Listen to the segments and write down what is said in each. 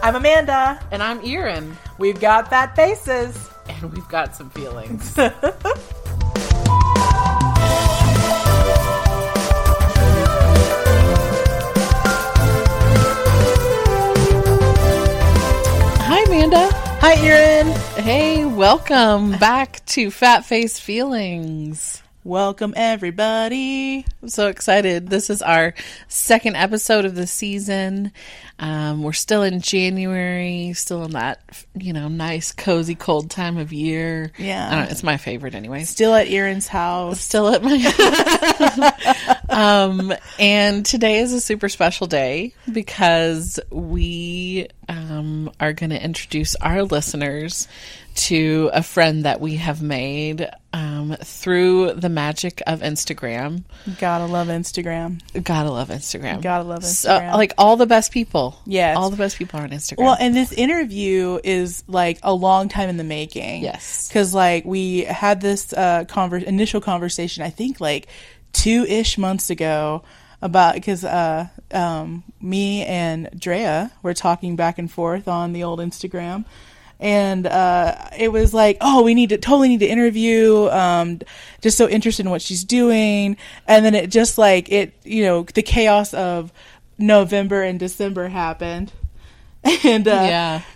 I'm Amanda. And I'm Erin. We've got fat faces. And we've got some feelings. Hi, Amanda. Hi, Erin. Hey, welcome back to Fat Face Feelings. Welcome, everybody. I'm so excited. This is our second episode of the season. We're still in January, still in that, nice, cozy, cold time of year. Yeah. I don't know, it's my favorite anyway. Still at Erin's house. Still at my and today is a super special day because we are going to introduce our listeners to a friend that we have made through the magic of Instagram. Gotta love Instagram. Gotta love Instagram. Gotta love Instagram. So, like all the best people. Yes. All the best people are on Instagram. Well, and this interview is like a long time in the making. Yes. Because like we had this initial conversation, I think like 2-ish months ago about, because me and Drea were talking back and forth on the old Instagram. And it was like, oh, we totally need to interview, just so interested in what she's doing. And then it just like, the chaos of November and December happened. And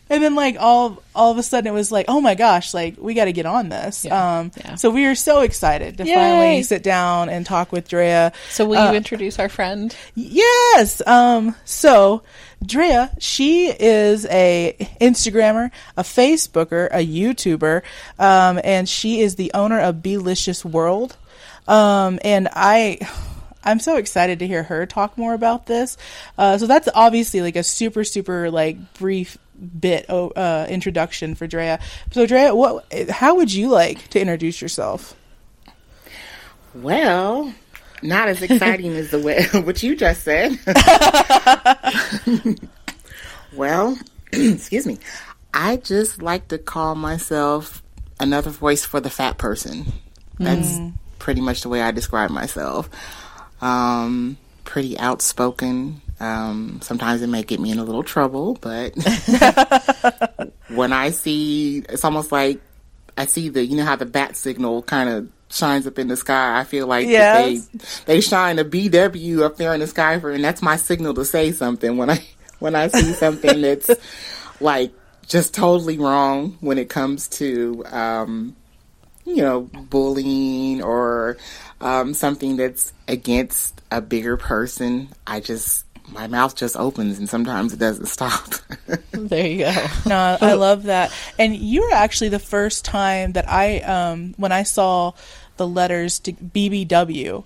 and then like all of a sudden it was like, oh my gosh, like we got to get on this. So we are so excited to finally sit down and talk with Drea. So will you introduce our friend? Yes. So Drea, she is a Instagrammer, a Facebooker, a YouTuber, and she is the owner of Belicious World. And I'm so excited to hear her talk more about this. So that's obviously like a super, super like brief bit introduction for Drea. So Drea, how would you like to introduce yourself? Well, not as exciting as the way what you just said. Well, excuse me. I just like to call myself another voice for the fat person. That's pretty much the way I describe myself. Pretty outspoken. Sometimes it may get me in a little trouble, but when it's almost like I see how the bat signal kind of shines up in the sky. I feel like they shine a BW up there in the sky and that's my signal to say something when I see something that's like just totally wrong when it comes to bullying or something that's against a bigger person. My mouth just opens and sometimes it doesn't stop. There you go. No, I love that. And you were actually the first time that when I saw the letters to BBW,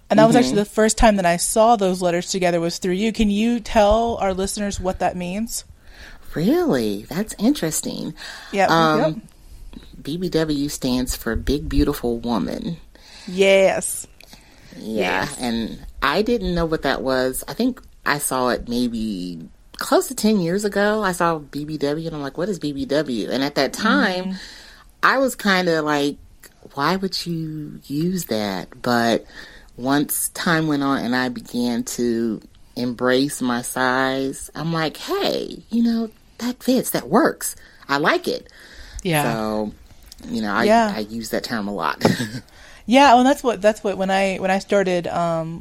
and that was actually the first time that I saw those letters together was through you. Can you tell our listeners what that means? Really? That's interesting. Yeah. BBW stands for Big Beautiful Woman. Yes. Yeah. Yes. And I didn't know what that was. I think I saw it maybe close to 10 years ago. I saw BBW and I'm like, what is BBW? And at that time, I was kind of like, why would you use that? But once time went on and I began to embrace my size, I'm like, hey, that fits, that works. I like it. Yeah. So, I use that term a lot. Yeah, well, that's what when I started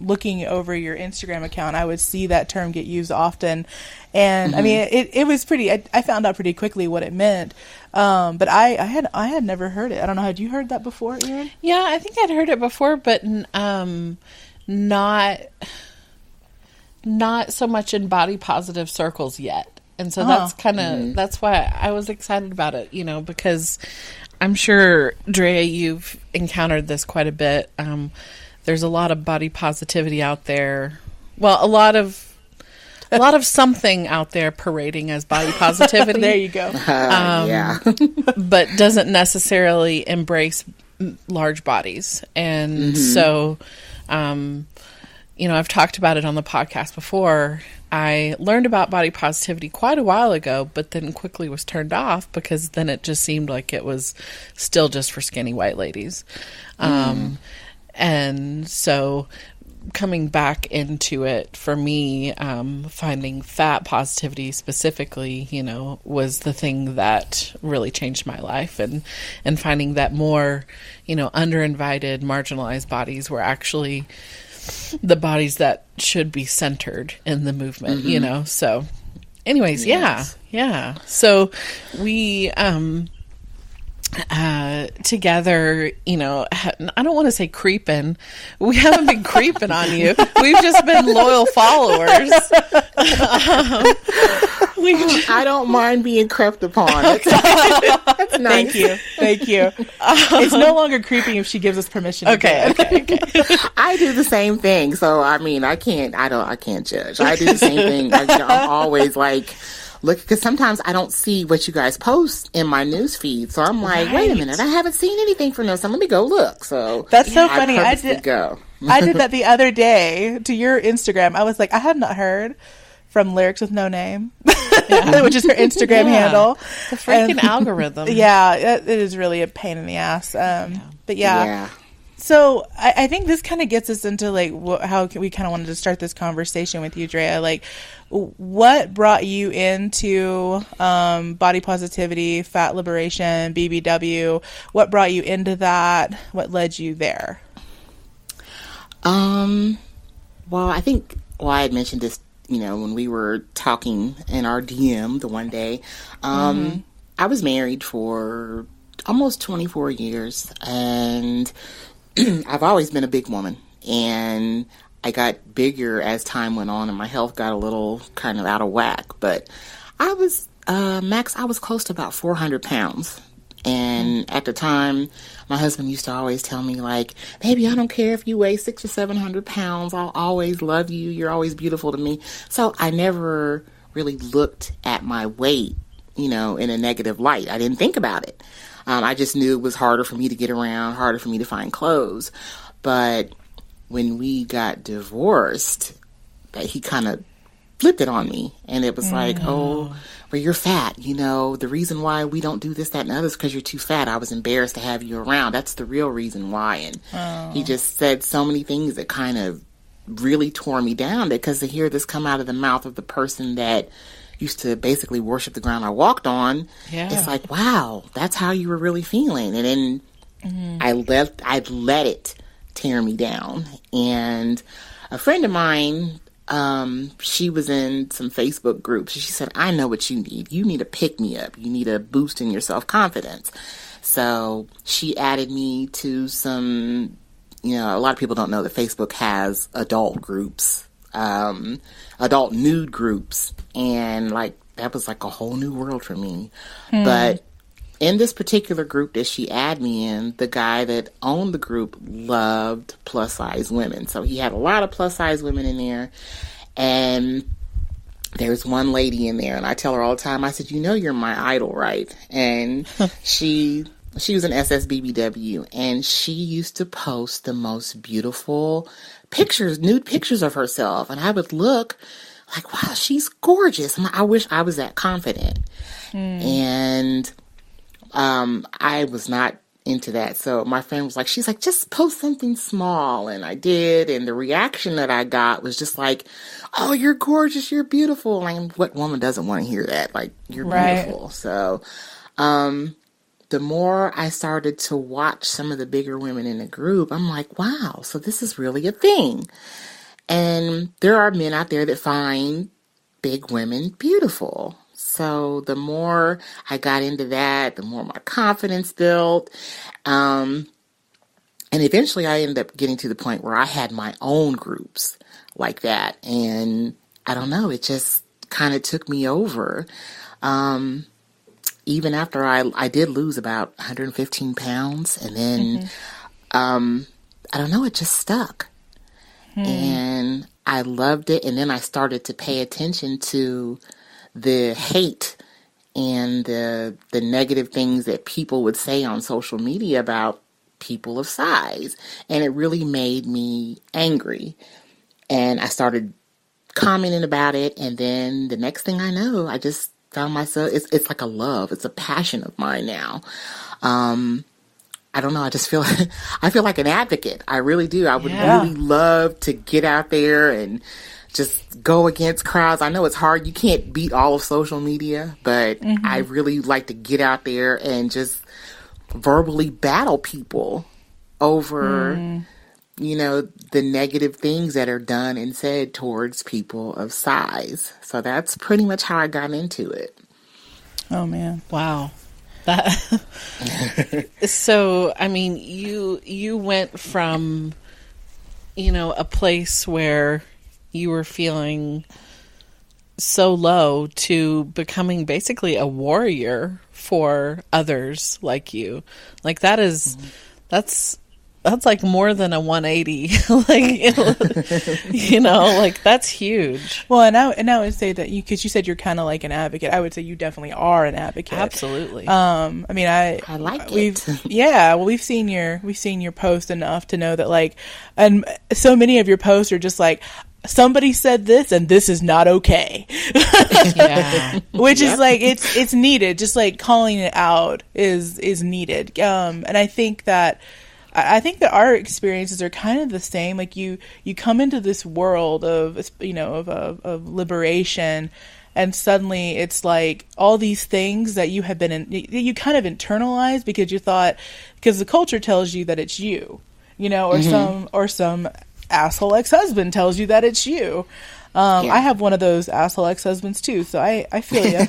looking over your Instagram account, I would see that term get used often, and I mean it was pretty. I found out pretty quickly what it meant, but I had never heard it. I don't know. Had you heard that before, Erin? Yeah, I think I'd heard it before, but not so much in body positive circles yet, and so that's kind of that's why I was excited about it, because I'm sure, Drea, you've encountered this quite a bit. There's a lot of body positivity out there. Well, a lot of something out there parading as body positivity. There you go. Yeah. But doesn't necessarily embrace large bodies. And so, I've talked about it on the podcast before. I learned about body positivity quite a while ago, but then quickly was turned off because then it just seemed like it was still just for skinny white ladies. And so coming back into it for me, finding fat positivity specifically, was the thing that really changed my life, and finding that more, underinvited, marginalized bodies were actually the bodies that should be centered in the movement, So anyways, Yes. yeah. So we, together, I don't want to say creeping. We haven't been creeping on you. We've just been loyal followers. I don't mind being crept upon. That's nice. Thank you. It's no longer creeping if she gives us permission. Okay. I do the same thing, so I can't judge. I do the same thing. I'm always like, look, because sometimes I don't see what you guys post in my news feed, so I'm like, wait a minute, I haven't seen anything from them, so let me go look. So that's so funny. I did that the other day to your Instagram. I was like, I had not heard from Lyrics with No Name, which is her Instagram handle. The freaking algorithm. Yeah, it is really a pain in the ass. But yeah. So I think this kind of gets us into like how we kind of wanted to start this conversation with you, Drea. Like, what brought you into body positivity, fat liberation, BBW? What brought you into that? What led you there? Well, I think I had mentioned this, when we were talking in our DM the one day. I was married for almost 24 years, and I've always been a big woman, and I got bigger as time went on, and my health got a little kind of out of whack. But I was, max, I was close to about 400 pounds. And at the time, my husband used to always tell me, like, baby, I don't care if you weigh 600 or 700 pounds. I'll always love you. You're always beautiful to me. So I never really looked at my weight, in a negative light. I didn't think about it. I just knew it was harder for me to get around, harder for me to find clothes. But when we got divorced, he kind of flipped it on me. And it was like, oh, well, you're fat. The reason why we don't do this, that, and the other is because you're too fat. I was embarrassed to have you around. That's the real reason why. And he just said so many things that kind of really tore me down, because to hear this come out of the mouth of the person that used to basically worship the ground I walked on, it's like, wow, that's how you were really feeling. And then I let it tear me down. And a friend of mine, she was in some Facebook groups. She said, I know what you need. You need a pick-me-up. You need a boost in your self-confidence. So she added me to some, a lot of people don't know that Facebook has adult groups, adult nude groups. And like, that was like a whole new world for me. But in this particular group that she added me in, the guy that owned the group loved plus size women. So he had a lot of plus size women in there. And there's one lady in there, and I tell her all the time, I said, you're my idol, right? And she was an SSBBW, and she used to post the most beautiful pictures, nude pictures of herself. And I would look like, wow, she's gorgeous. And I wish I was that confident. And I was not into that. So my friend was like, she's like, just post something small. And I did. And the reaction that I got was just like, oh, you're gorgeous. You're beautiful. And what woman doesn't want to hear that? Like, you're beautiful. So, the more I started to watch some of the bigger women in the group, I'm like, wow, so this is really a thing. And there are men out there that find big women beautiful. So the more I got into that, the more my confidence built. And eventually I ended up getting to the point where I had my own groups like that. And I don't know, it just kind of took me over. Even after I did lose about 115 pounds. And then, I don't know, it just stuck. And I loved it. And then I started to pay attention to the hate and the negative things that people would say on social media about people of size. And it really made me angry. And I started commenting about it. And then the next thing I know, I just found myself, it's like a love. It's a passion of mine now. I don't know. I just feel I feel like an advocate. I really do. I would Yeah. really love to get out there and just go against crowds. I know it's hard. You can't beat all of social media, but I really like to get out there and just verbally battle people over, you know, the negative things that are done and said towards people of size. So that's pretty much how I got into it. Oh man. Wow. That so I mean you went from, you know, a place where you were feeling so low to becoming basically a warrior for others like you. Like that is that's like more than a 180. Like, you know, like that's huge. Well, and I would say that because you said you're kind of like an advocate, I would say you definitely are an advocate. Absolutely. I mean, I like we've, it. Yeah, well, we've seen your post enough to know that, like, and so many of your posts are just like, somebody said this and this is not okay. Yeah. Which is like, it's needed. Just like calling it out is needed. And I think that our experiences are kind of the same. Like you come into this world of, you know, of liberation, and suddenly it's like all these things that you have been you kind of internalize because the culture tells you that it's you, you know, or some asshole ex-husband tells you that it's you. I have one of those asshole ex-husbands too, so I feel you.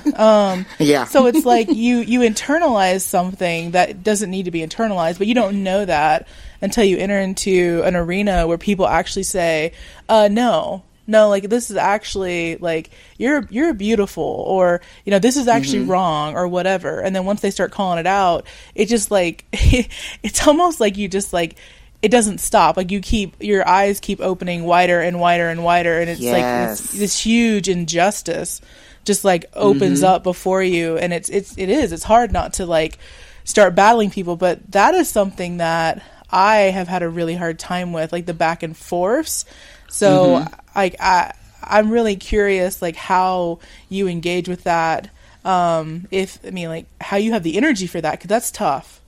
Yeah. So it's like you internalize something that doesn't need to be internalized, but you don't know that until you enter into an arena where people actually say, no, like this is actually like you're beautiful, or you know, this is actually wrong, or whatever. And then once they start calling it out, it just like it's almost like you just like, it doesn't stop. Like your eyes keep opening wider and wider and wider, and it's like this huge injustice just like opens up before you, and it's hard not to like start battling people. But that is something that I have had a really hard time with, like the back and forths. So like I'm really curious like how you engage with that. Like how you have the energy for that, because that's tough.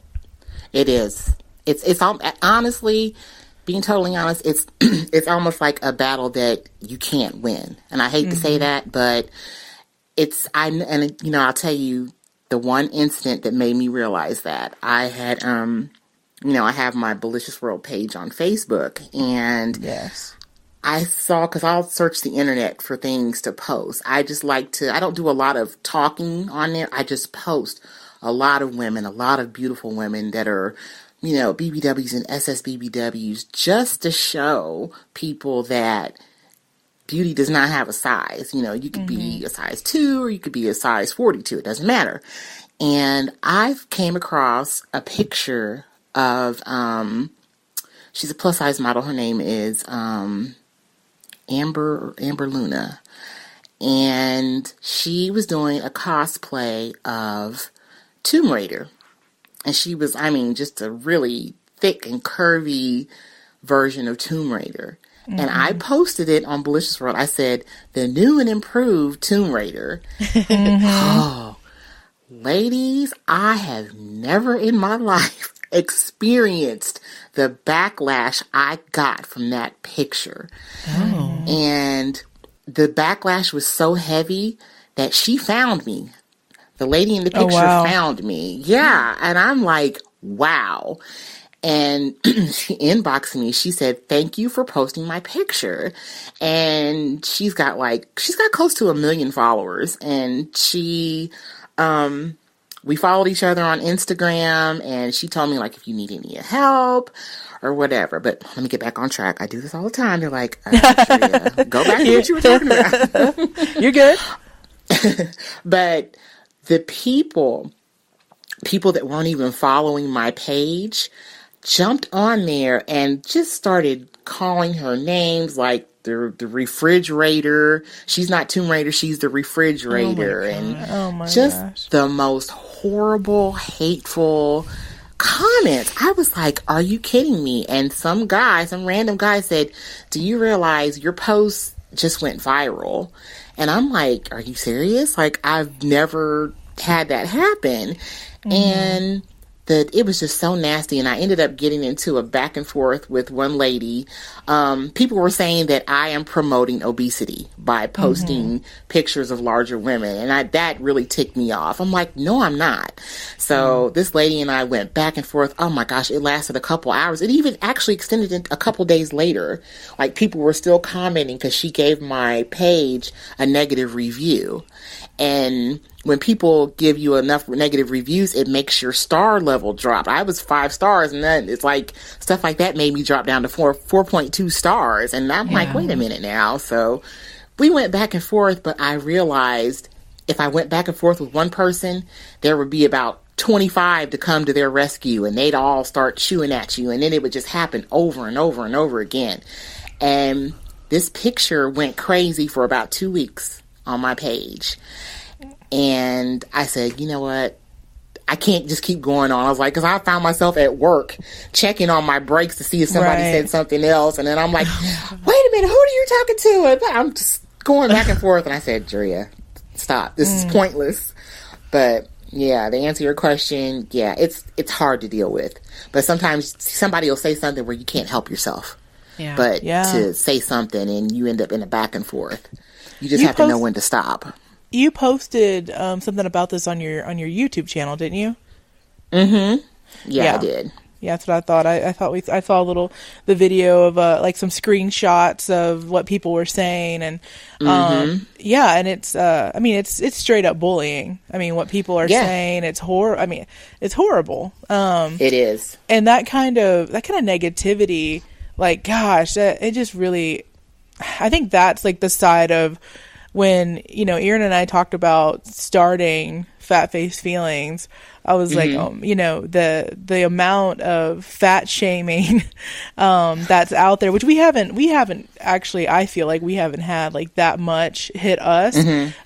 It is. It's honestly, being totally honest, it's almost like a battle that you can't win. And I hate to say that, but I'll tell you the one incident that made me realize that. I had, I have my Belicious World page on Facebook, and Yes. I saw, because I'll search the internet for things to post. I don't do a lot of talking on there. I just post a lot of beautiful women that are, you know, BBWs and SSBBWs, just to show people that beauty does not have a size. You know, you could be a size 2 or you could be a size 42. It doesn't matter. And I came across a picture of, she's a plus size model. Her name is Amber Luna. And she was doing a cosplay of Tomb Raider. And she was, just a really thick and curvy version of Tomb Raider. And I posted it on Belicious World. I said, the new and improved Tomb Raider. Oh, ladies, I have never in my life experienced the backlash I got from that picture. Oh. And the backlash was so heavy that she found me. The lady in the picture found me. Yeah. And I'm like, wow. And she inboxed me. She said, thank you for posting my picture. And she's got close to 1 million followers. And we followed each other on Instagram, and she told me, like, if you need any help or whatever. But let me get back on track. I do this all the time. They're like, go back to what you were talking about. You're good. But the people that weren't even following my page jumped on there and just started calling her names, like the refrigerator. She's not Tomb Raider, she's the refrigerator. The most horrible, hateful comments. I was like, are you kidding me? And some random guy said, do you realize your post just went viral? And I'm like, are you serious? Like, I've never had that happen. And that it was just so nasty, and I ended up getting into a back and forth with one lady. People were saying that I am promoting obesity by posting pictures of larger women, and that really ticked me off. I'm like, no, I'm not. So this lady and I went back and forth. Oh my gosh, it lasted a couple hours. It even actually extended in a couple days later. Like, people were still commenting because she gave my page a negative review. And when people give you enough negative reviews, it makes your star level drop. I was 5 stars, and then it's like stuff like that made me drop down to 4.2 stars. And I'm like, wait a minute now. So we went back and forth, but I realized if I went back and forth with one person, there would be about 25 to come to their rescue, and they'd all start chewing at you. And then it would just happen over and over and over again. And this picture went crazy for about 2 weeks on my page. And I said, you know what? I can't just keep going on. I was like, because I found myself at work checking on my breaks to see if somebody said something else. And then I'm like, wait a minute, who are you talking to? And I'm just going back and forth. And I said, Drea, stop. This is pointless. But yeah, to answer your question, yeah, it's hard to deal with. But sometimes somebody will say something where you can't help yourself. Yeah. But to say something and you end up in a back and forth, you just have to know when to stop. You posted something about this on your YouTube channel, didn't you? Mm-hmm. Yeah, I did. Yeah, that's what I thought. I saw the video of like some screenshots of what people were saying, and and it's I mean it's straight up bullying. I mean, what people are saying, it's it's horrible. It is, and that kind of negativity, like, gosh, it just really, I think that's like the side of when, Erin and I talked about starting Fat Face Feelings. I was like, the amount of fat shaming that's out there, which we haven't actually, I feel like we haven't had like that much hit us.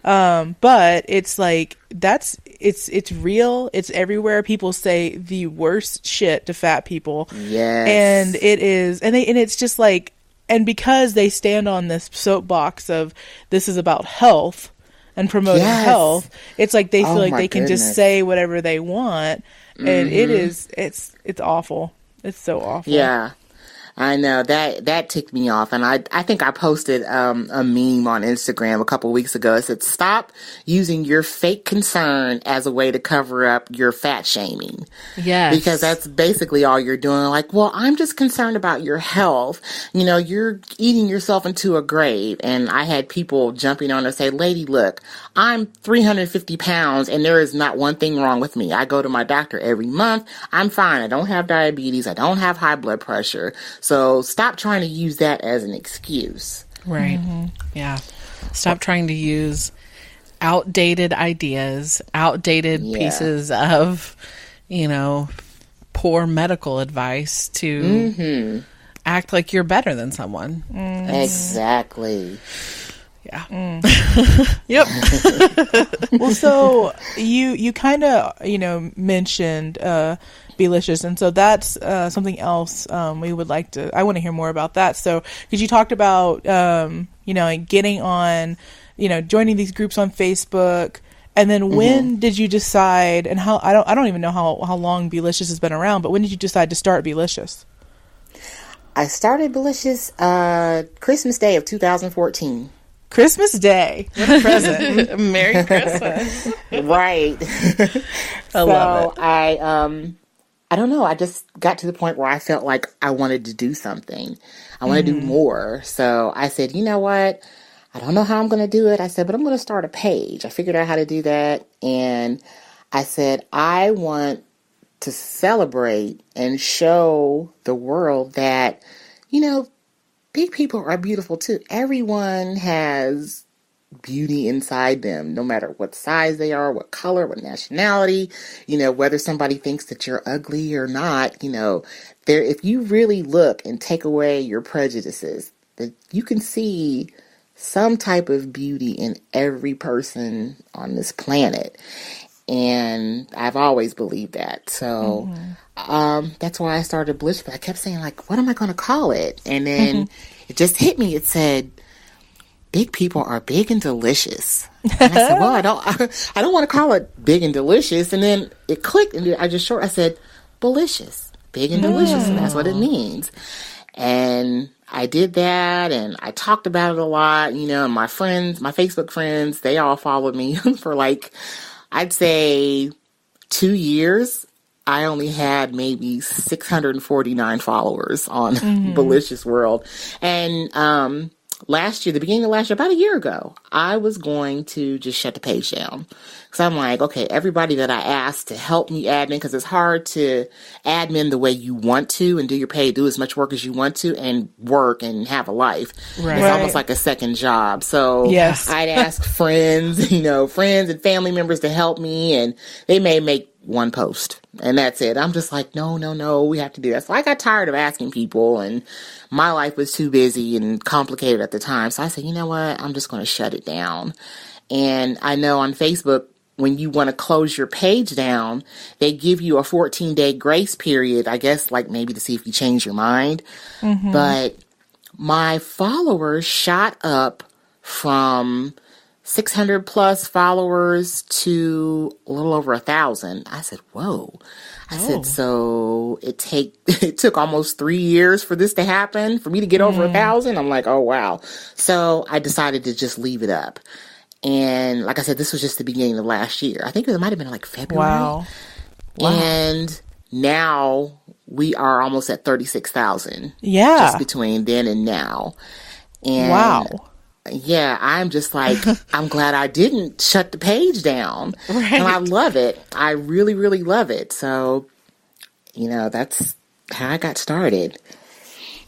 But it's like, it's real. It's everywhere. People say the worst shit to fat people. Yes. And it is, and it's just like, and because they stand on this soapbox of this is about health and promoting health, it's like they feel like they can just say whatever they want, and it's awful. It's so awful. Yeah. I know that ticked me off, and I think I posted a meme on Instagram a couple weeks ago. It said, "Stop using your fake concern as a way to cover up your fat shaming." Yes, because that's basically all you're doing. Like, well, I'm just concerned about your health. You're eating yourself into a grave. And I had people jumping on and say, "Lady, look, I'm 350 pounds, and there is not one thing wrong with me. I go to my doctor every month. I'm fine. I don't have diabetes. I don't have high blood pressure." So stop trying to use that as an excuse. Right. Yeah. Stop trying to use outdated ideas, outdated pieces of, poor medical advice to act like you're better than someone. Exactly. Yeah. Yep. Well, so you kind of, mentioned Belicious, and so that's something else we would like to, I want to hear more about that. So, because you talked about getting on, joining these groups on Facebook, and then when did you decide, and how, I don't even know how long Belicious has been around, but when did you decide to start Belicious? I started Belicious Christmas Day of 2014. Christmas Day. What a present. Merry Christmas. Right. I love it. I don't know. I just got to the point where I felt like I wanted to do something. I want to do more. So I said, you know what? I don't know how I'm going to do it. I said, but I'm going to start a page. I figured out how to do that. And I said, I want to celebrate and show the world that, big people are beautiful too. Everyone has beauty inside them, no matter what size they are, what color, what nationality, whether somebody thinks that you're ugly or not, if you really look and take away your prejudices, that you can see some type of beauty in every person on this planet. And I've always believed that. So that's why I started Bliss. But I kept saying, like, what am I going to call it? And then it just hit me. It said, "Big people are big and delicious." And I said, well, I don't want to call it big and delicious. And then it clicked, and I said, Belicious. Big and delicious. And that's what it means. And I did that, and I talked about it a lot, and my friends, my Facebook friends, they all followed me for like, I'd say 2 years. I only had maybe 649 followers on Belicious World. And last year, the beginning of last year, about a year ago, I was going to just shut the page down. So I'm like, okay, everybody that I asked to help me admin, because it's hard to admin the way you want to and do your pay, do as much work as you want to, and work and have a life. Right. It's almost like a second job. So I'd ask friends, friends and family members to help me, and they may make one post, and that's it. I'm just like, no, we have to do that. So I got tired of asking people, and my life was too busy and complicated at the time. So I said, you know what? I'm just going to shut it down. And I know on Facebook, when you want to close your page down, they give you a 14-day grace period, I guess, like maybe to see if you change your mind. But my followers shot up from 600 plus followers to a little over 1,000. I said, whoa. I said, so it took almost 3 years for this to happen, for me to get over 1,000. I'm like, oh, wow. So I decided to just leave it up. And like I said, this was just the beginning of last year. I think it might have been like February. Wow. And now we are almost at 36,000. Yeah. Just between then and now. And yeah, I'm just like, I'm glad I didn't shut the page down. Right. And I love it. I really, really love it. So, that's how I got started.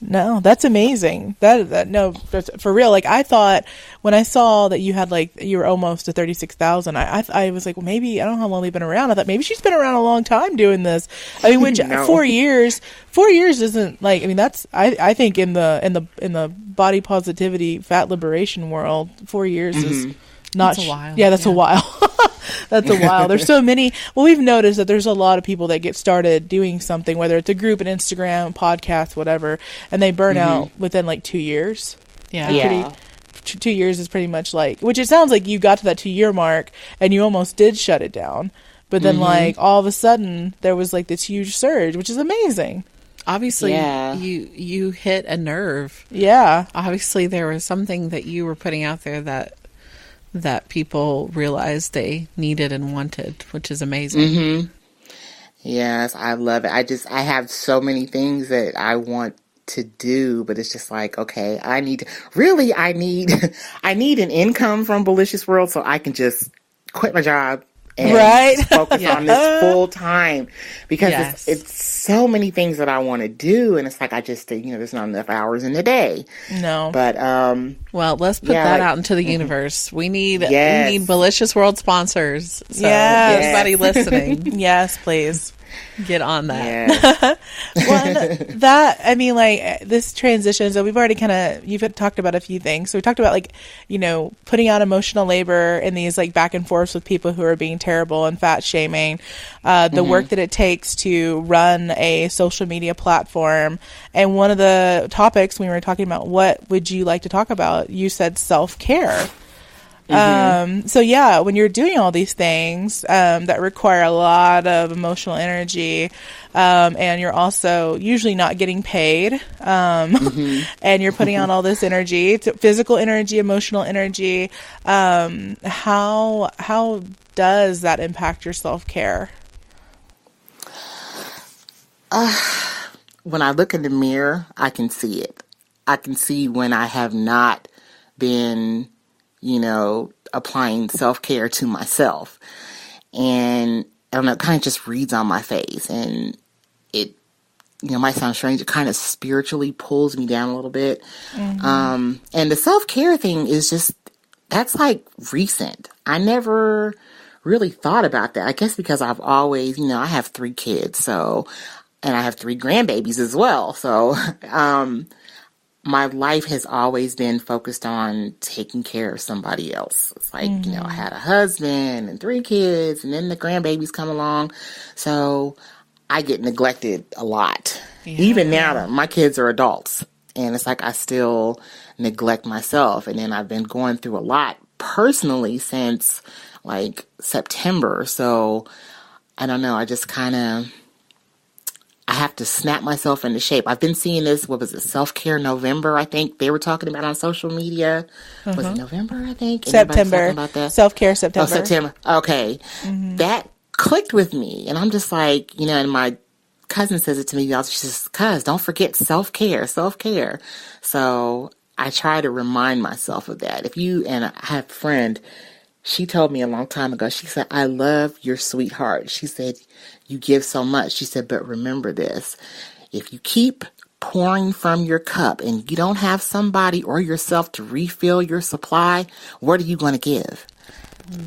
No, that's amazing. That's for real. Like, I thought when I saw that you had you were almost to 36,000, I was like, well, maybe, I don't know how long they've been around. I thought maybe she's been around a long time doing this. I mean, which 4 years isn't that's, I think in the body positivity, fat liberation world, 4 years is not, that's a while. Yeah, that's a while. That's a while. There's so many. Well, we've noticed that there's a lot of people that get started doing something, whether it's a group, an Instagram, podcast, whatever, and they burn out within 2 years. Yeah. 2 years is pretty much which it sounds like you got to that 2 year mark and you almost did shut it down. But then all of a sudden there was this huge surge, which is amazing. Obviously, you hit a nerve. Yeah. Obviously, there was something that you were putting out there that people realized they needed and wanted, which is amazing. Yes, I love it. I have so many things that I want to do, but it's just like, okay, I need an income from Belicious World so I can just quit my job and focus on this full time, because it's so many things that I want to do, and it's like I just there's not enough hours in the day. No, but well, let's put that out into the universe. We need Belicious World sponsors. So everybody listening, yes, please. Get on that. Yes. Well, this transition, so we've already you've talked about a few things. So we talked about putting out emotional labor in these back and forths with people who are being terrible and fat shaming, the work that it takes to run a social media platform. And one of the topics when we were talking about what would you like to talk about, you said self-care. So when you're doing all these things that require a lot of emotional energy, and you're also usually not getting paid, and you're putting out all this energy, physical energy, emotional energy, how does that impact your self-care? When I look in the mirror, I can see it. I can see when I have not been applying self-care to myself. And I don't know, it kind of just reads on my face. And it, might sound strange. It kind of spiritually pulls me down a little bit. And the self-care thing is that's recent. I never really thought about that. I guess because I've always, I have 3 kids. So, and I have 3 grandbabies as well. So, my life has always been focused on taking care of somebody else. It's I had a husband and 3 kids, and then the grandbabies come along. So I get neglected a lot. Yeah. Even now that my kids are adults, and it's I still neglect myself. And then I've been going through a lot personally since September. So I don't know. I just kind of I have to snap myself into shape. I've been seeing this, what was it, Self-Care November, I think they were talking about on social media. Was it November, I think? September. About that? Self-Care September. Oh, September. Okay. That clicked with me. And I'm just like, and my cousin says it to me. She says, "Cuz, don't forget self-care, self-care." So I try to remind myself of that. And I have a friend, she told me a long time ago, she said, "I love your sweetheart." She said, "You give so much." She said, "But remember this, if you keep pouring from your cup and you don't have somebody or yourself to refill your supply, what are you going to give?"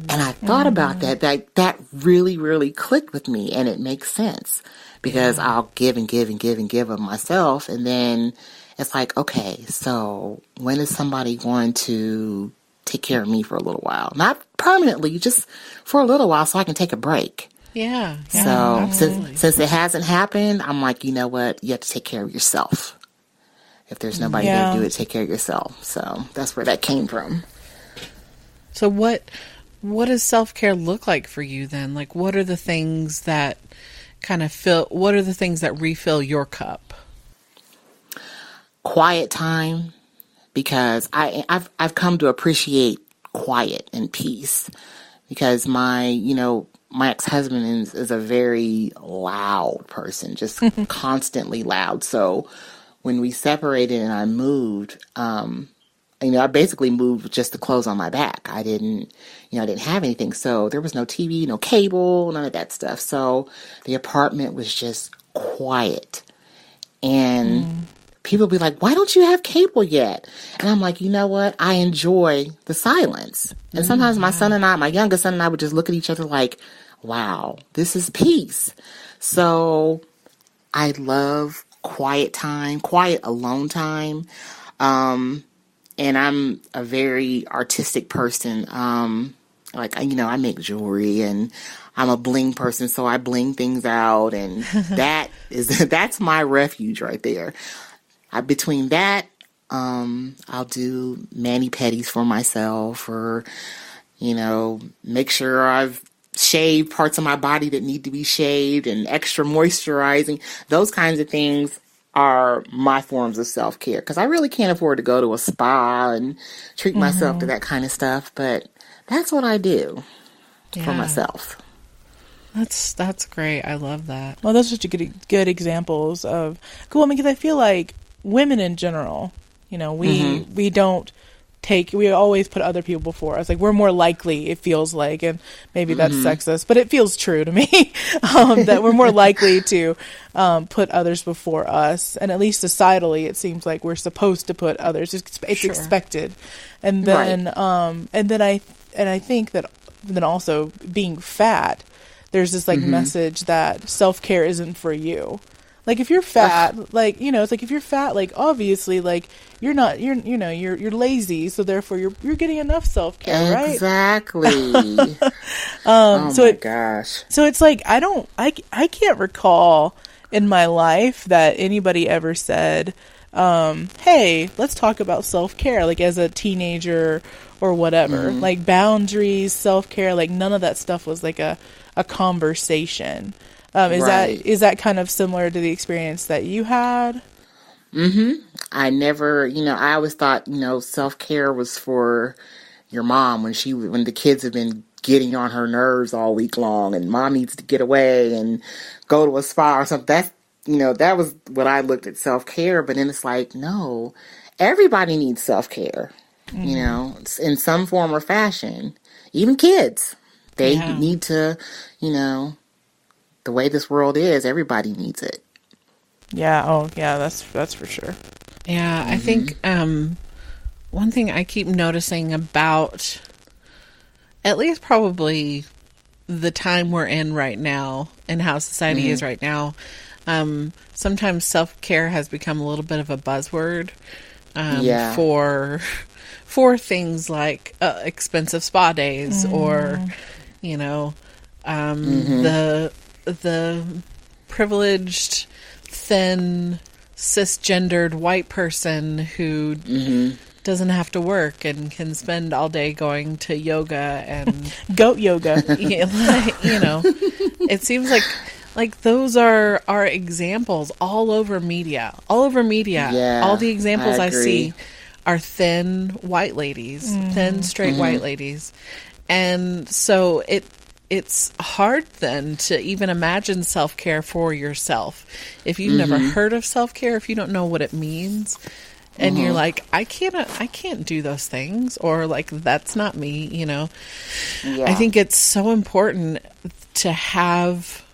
And I thought about that. That really, really clicked with me, and it makes sense because I'll give and give and give and give of myself. And then it's like, okay, so when is somebody going to take care of me for a little while? Not permanently, just for a little while so I can take a break. Yeah. So since it hasn't happened, I'm like, you know what? You have to take care of yourself. If there's nobody there to do it, take care of yourself. So that's where that came from. So what does self-care look like for you then? Like, what are the things that what are the things that refill your cup? Quiet time, because I've come to appreciate quiet and peace, because my ex-husband is a very loud person, just constantly loud. So when we separated and I moved, I basically moved with just the clothes on my back. I didn't have anything. So there was no TV, no cable, none of that stuff. So the apartment was just quiet. And people be like, "Why don't you have cable yet?" And I'm like, you know what? I enjoy the silence. And sometimes my youngest son and I would just look at each other like, wow, this is peace. So I love quiet time, quiet alone time. And I'm a very artistic person. I make jewelry and I'm a bling person, so I bling things out, and that's my refuge right there. Between that, I'll do mani-pedis for myself, or, make sure I've shaved parts of my body that need to be shaved, and extra moisturizing. Those kinds of things are my forms of self-care, because I really can't afford to go to a spa and treat myself to that kind of stuff, but that's what I do for myself. That's great. I love that. Well, those are such good examples of cool. Because I feel like women in general, we don't we always put other people before us. Like, we're more likely, it feels like, and maybe that's sexist, but it feels true to me, that we're more likely to put others before us. And at least societally, it seems like we're supposed to put others. It's expected. And then, I think that then also being fat, there's this message that self-care isn't for you. Like, if you're fat, it's like, if you're fat, like, obviously, like, you're lazy, so therefore you're getting enough self-care, right? Exactly. Gosh. So it's like, I can't recall in my life that anybody ever said, hey, let's talk about self-care, like, as a teenager or whatever. Like, boundaries, self-care, like, none of that stuff was like a conversation. Is that kind of similar to the experience that you had? I never, I always thought, self-care was for your mom when the kids have been getting on her nerves all week long and mom needs to get away and go to a spa or something. That was what I looked at self-care. But then it's like, no, everybody needs self-care, in some form or fashion. Even kids, they need to, the way this world is, everybody needs it. Yeah. Oh, yeah. That's for sure. Yeah. I think one thing I keep noticing about at least probably the time we're in right now and how society is right now, sometimes self-care has become a little bit of a buzzword for things like expensive spa days or, the privileged, thin, cisgendered white person who doesn't have to work and can spend all day going to yoga and goat yoga. It seems like Like, those are examples all over media. All over media. Yeah, all the examples I agree. see are thin white ladies, thin straight white ladies. And so it's hard then to even imagine self-care for yourself. If you've never heard of self-care, if you don't know what it means, and you're like, I can't do those things, or like, that's not me, you know. Yeah. I think it's so important to have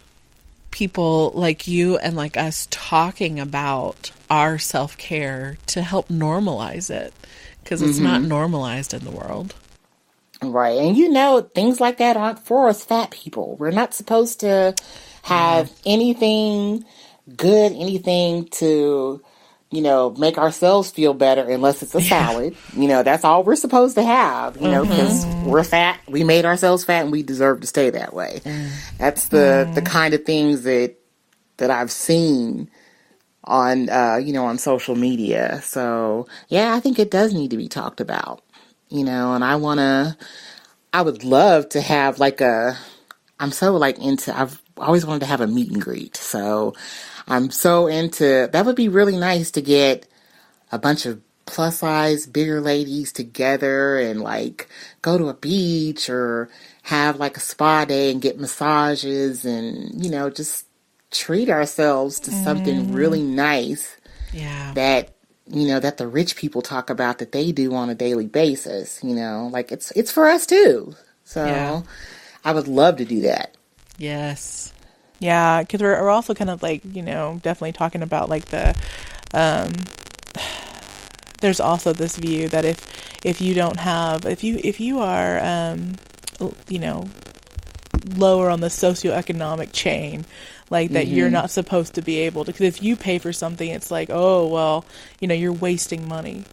people like you and like us talking about our self-care to help normalize it, because it's not normalized in the world. Right. And you know, things like that aren't for us fat people. We're not supposed to have anything good, anything to, you know, make ourselves feel better unless it's a salad. You know, that's all we're supposed to have, you know, because we're fat. We made ourselves fat and we deserve to stay that way. That's the kind of things that I've seen on, you know, on social media. So, yeah, I think it does need to be talked about, you know, and I would love to have like I'm so like into, I've always wanted to have a meet and greet. So I'm so into, that would be really nice to get a bunch of plus size, bigger ladies together and like go to a beach or have like a spa day and get massages and, you know, just treat ourselves to something really nice. Yeah. That, you know, that the rich people talk about that they do on a daily basis, you know, like it's for us too. So I would love to do that. Yes. Yeah, because we're also kind of like, you know, definitely talking about like the, there's also this view that if you don't have, if you are, you know, lower on the socioeconomic chain, like that you're not supposed to be able to, because if you pay for something, it's like, oh, well, you know, you're wasting money.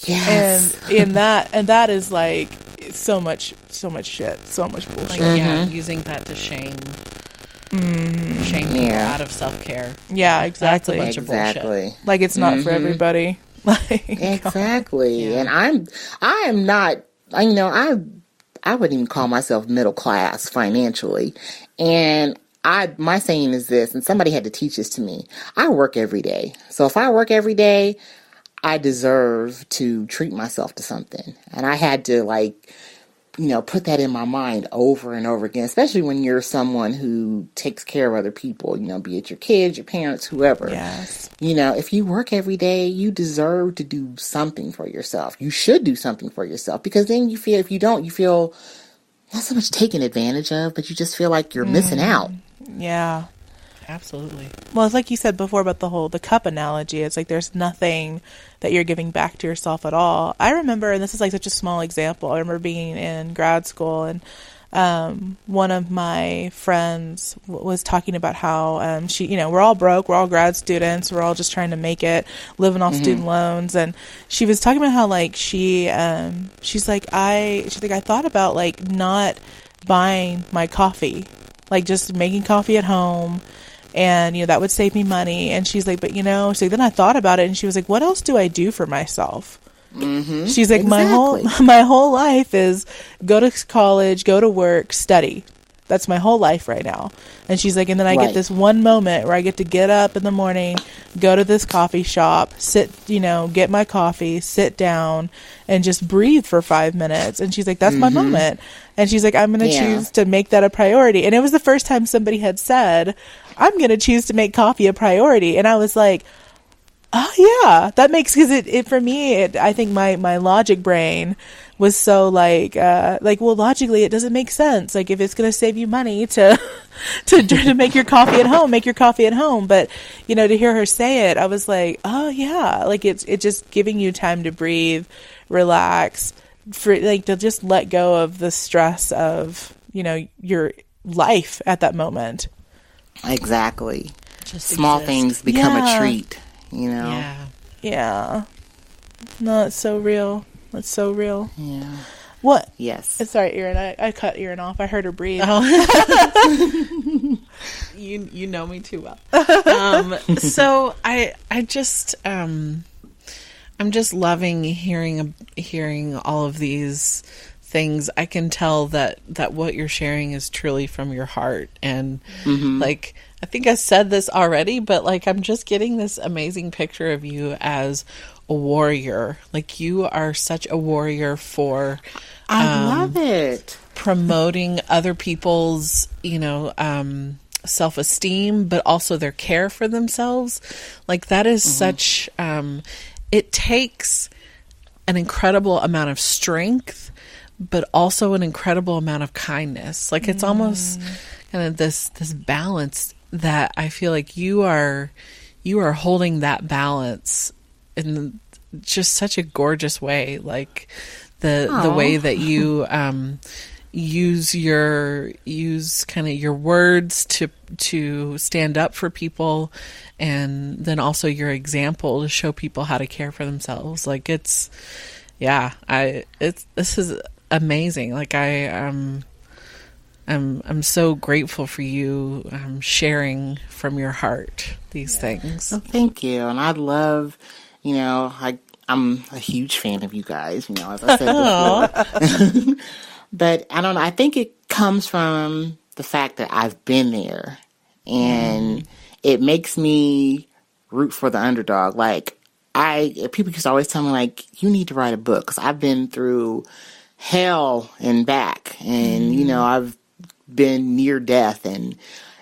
Yes. And that is like so much shit, so much bullshit. Like, yeah, using that to shame people out of self-care. Yeah, exactly. That's a bunch of bullshit. Like, it's not for everybody. Like, Exactly. And I am not, you know, I wouldn't even call myself middle class financially. And my saying is this, and somebody had to teach this to me. I work every day. So if I work every day, I deserve to treat myself to something. And I had to, like, you know, put that in my mind over and over again, especially when you're someone who takes care of other people, you know, be it your kids, your parents, whoever. yes. You know, if you work every day, you deserve to do something for yourself. You should do something for yourself, because then you feel, if you don't, you feel not so much taken advantage of, but you just feel like you're missing out. Yeah. Absolutely. Well, it's like you said before about the cup analogy. It's like there's nothing that you're giving back to yourself at all. I remember, and this is like such a small example, I remember being in grad school, and one of my friends was talking about how she, you know, we're all broke, we're all grad students, we're all just trying to make it, living off student loans, and she was talking about how like she's like I thought about like not buying my coffee, like just making coffee at home. And, you know, that would save me money. And she's like, but, you know, so then I thought about it, and she was like, what else do I do for myself? She's like, Exactly. my whole life is go to college, go to work, study. That's my whole life right now. And she's like, and then I get this one moment where I get to get up in the morning, go to this coffee shop, sit, you know, get my coffee, sit down, and just breathe for 5 minutes. And she's like, that's my moment. And she's like, I'm going to choose to make that a priority. And it was the first time somebody had said, I'm going to choose to make coffee a priority. And I was like, oh yeah, that makes, because it for me, I think my logic brain was so like well, logically it doesn't make sense. Like, if it's going to save you money to make your coffee at home, make your coffee at home. But, you know, to hear her say it, I was like, oh yeah, like it's just giving you time to breathe, relax, for like to just let go of the stress of, you know, your life at that moment. Exactly. Just Small exist. things become Yeah. a treat, you know? Yeah. Yeah. No, it's so real. It's so real. Yeah. What? Yes. Sorry, Erin. I cut Erin off. I heard her breathe. You know me too well. So I just I'm just loving hearing all of these things, I can tell that what you're sharing is truly from your heart. And like, I think I said this already, but like, I'm just getting this amazing picture of you as a warrior. Like, you are such a warrior for I love it. Promoting other people's, self-esteem, but also their care for themselves. Like, that is such, it takes an incredible amount of strength, but also an incredible amount of kindness. Like, it's almost kind of this balance that I feel like you are holding that balance in just such a gorgeous way. Like, the way that you use kind of your words to stand up for people, and then also your example to show people how to care for themselves. Like, this is amazing. Like, I'm so grateful for you sharing from your heart these things. Well, thank you. And I love, I'm a huge fan of you guys, as I said before. But I don't know. I think it comes from the fact that I've been there, and it makes me root for the underdog. Like, people used to always tell me, like, you need to write a book, because I've been through hell and back, and I've been near death, and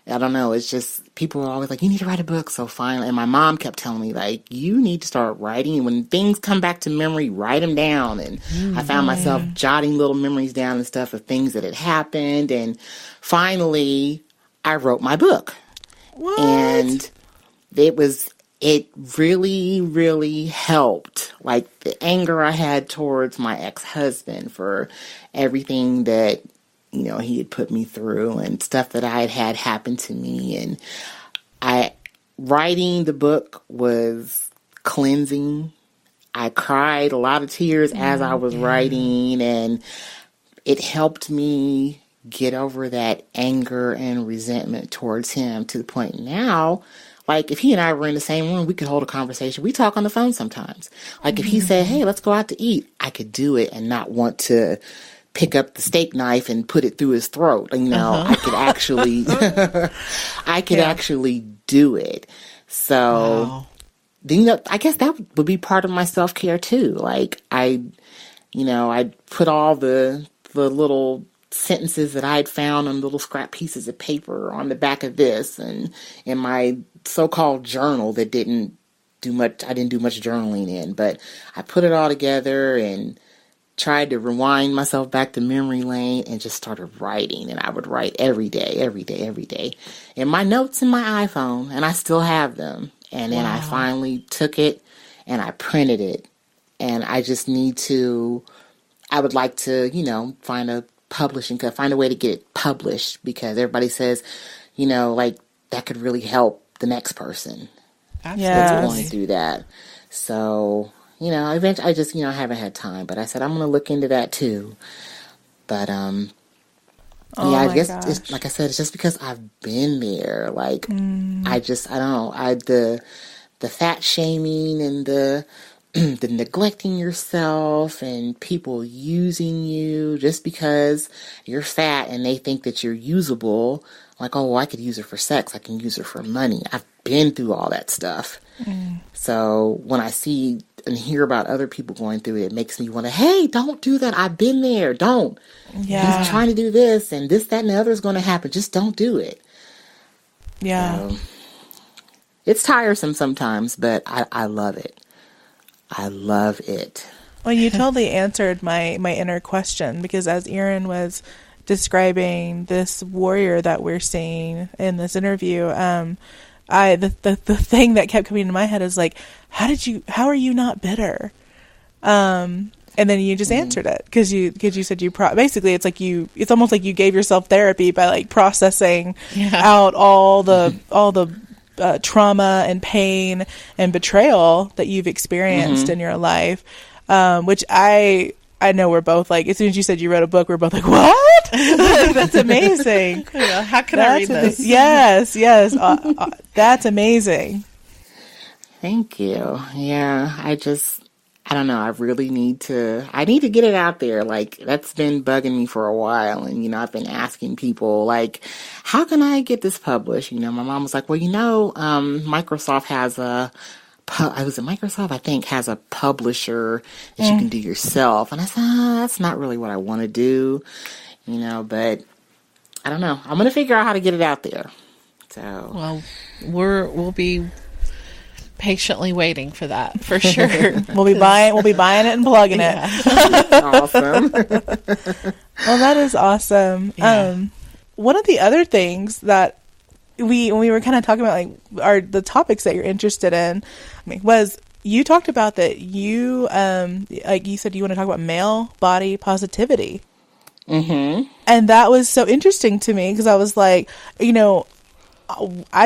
I don't know, it's just, people are always like, you need to write a book. So finally, and my mom kept telling me, like, you need to start writing. When things come back to memory, write them down. And I found myself jotting little memories down and stuff of things that had happened. And finally, I wrote my book. What? And it really, really helped. Like, the anger I had towards my ex-husband for everything that he had put me through, and stuff that I had happen to me. And writing the book was cleansing. I cried a lot of tears as I was writing, and it helped me get over that anger and resentment towards him, to the point now, like, if he and I were in the same room, we could hold a conversation. We talk on the phone sometimes. Like, if he said, hey, let's go out to eat, I could do it and not want to pick up the steak knife and put it through his throat. I could actually, actually do it. So, I guess that would be part of my self-care too. Like, I put all the little sentences that I'd found on little scrap pieces of paper on the back of this, and in my so-called journal that I didn't do much journaling in, but I put it all together and tried to rewind myself back to memory lane and just started writing. And I would write every day, in my notes in my iPhone, and I still have them. And then I finally took it and I printed it. And I just I would like to, find a way to get it published, because everybody says, like, that could really help the next person that's going through that. So, eventually I just, I haven't had time, but I said, I'm going to look into that too. But, I guess it's, like I said, it's just because I've been there. Like, I don't know, the fat shaming and the neglecting yourself and people using you just because you're fat and they think that you're usable. Like, oh, well, I could use her for sex. I can use her for money. I've been through all that stuff. So when I see and hear about other people going through it, it makes me want to, hey, don't do that. I've been there. Don't. Yeah. He's trying to do this and this, that, and the other is going to happen. Just don't do it. Yeah. It's tiresome sometimes, but I love it. I love it. Well, you totally answered my inner question, because as Erin was describing this warrior that we're seeing in this interview, the thing that kept coming into my head is like, how are you not bitter? And then you just answered it, because you said basically it's almost like you gave yourself therapy by like processing out all the trauma and pain and betrayal that you've experienced in your life, which I know we're both like, as soon as you said you wrote a book, we're both like, what? That's amazing. How can I read this? Yes. That's amazing. Thank you. Yeah, I don't know. I need to get it out there. Like, that's been bugging me for a while. And, I've been asking people, like, how can I get this published? My mom was like, well, Microsoft has Microsoft, I think, has a publisher that you can do yourself. And I said, that's not really what I want to do, but I don't know. I'm going to figure out how to get it out there. So, well, we'll be patiently waiting for that, for sure. We'll be buying it and plugging it. Awesome. Well, that is awesome. Yeah. One of the other things that when we were kind of talking about the topics that you're interested in, was you talked about that you you said you want to talk about male body positivity. Mm-hmm. And that was so interesting to me because I was like, I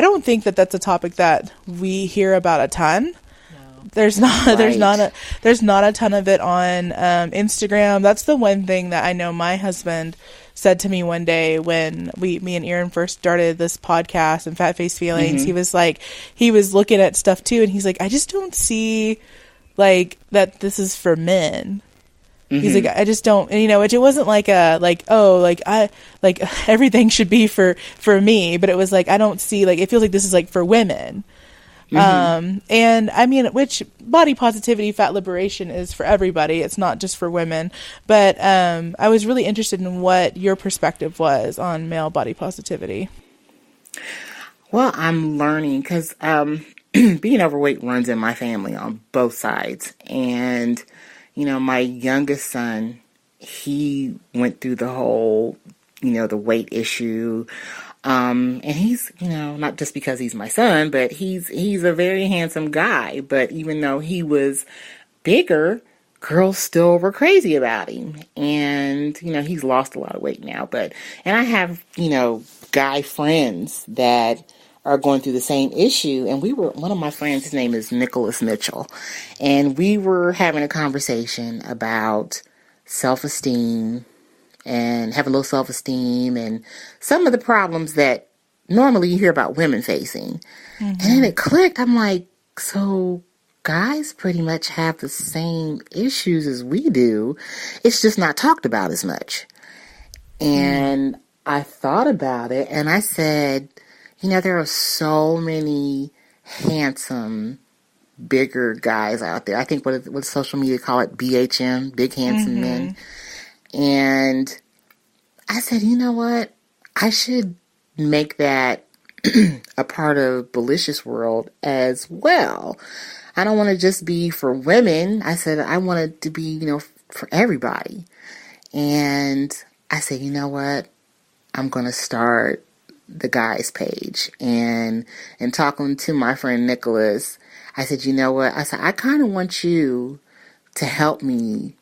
don't think that that's a topic that we hear about a ton. No. There's not a ton of it on Instagram. That's the one thing that I know my husband said to me one day when me and Aaron first started this podcast and Fat Face Feelings. Mm-hmm. He was like, he was looking at stuff too, and he's like, I just don't see like that this is for men. He's like, I just don't, it wasn't like everything should be for me, but it was like, I don't see, like, it feels like this is like for women. Mm-hmm. And I mean, which body positivity, fat liberation is for everybody. It's not just for women, but, I was really interested in what your perspective was on male body positivity. Well, I'm learning because, being overweight runs in my family on both sides. And, my youngest son, he went through the whole, the weight issue. And he's, not just because he's my son, but he's a very handsome guy. But even though he was bigger, girls still were crazy about him. And, he's lost a lot of weight now. And I have, guy friends that are going through the same issue. And one of my friends, his name is Nicholas Mitchell. And we were having a conversation about self-esteem and having low self-esteem and some of the problems that normally you hear about women facing. Mm-hmm. And then it clicked. I'm like, so guys pretty much have the same issues as we do. It's just not talked about as much. And I thought about it and I said, there are so many handsome, bigger guys out there. I think what social media call it, BHM, big handsome men. And I said, you know what? I should make that a part of Belicious World as well. I don't want to just be for women. I said, I want it to be, for everybody. And I said, you know what? I'm going to start the guys page and talking to my friend Nicholas, I said, you know what? I said, I kind of want you to help me,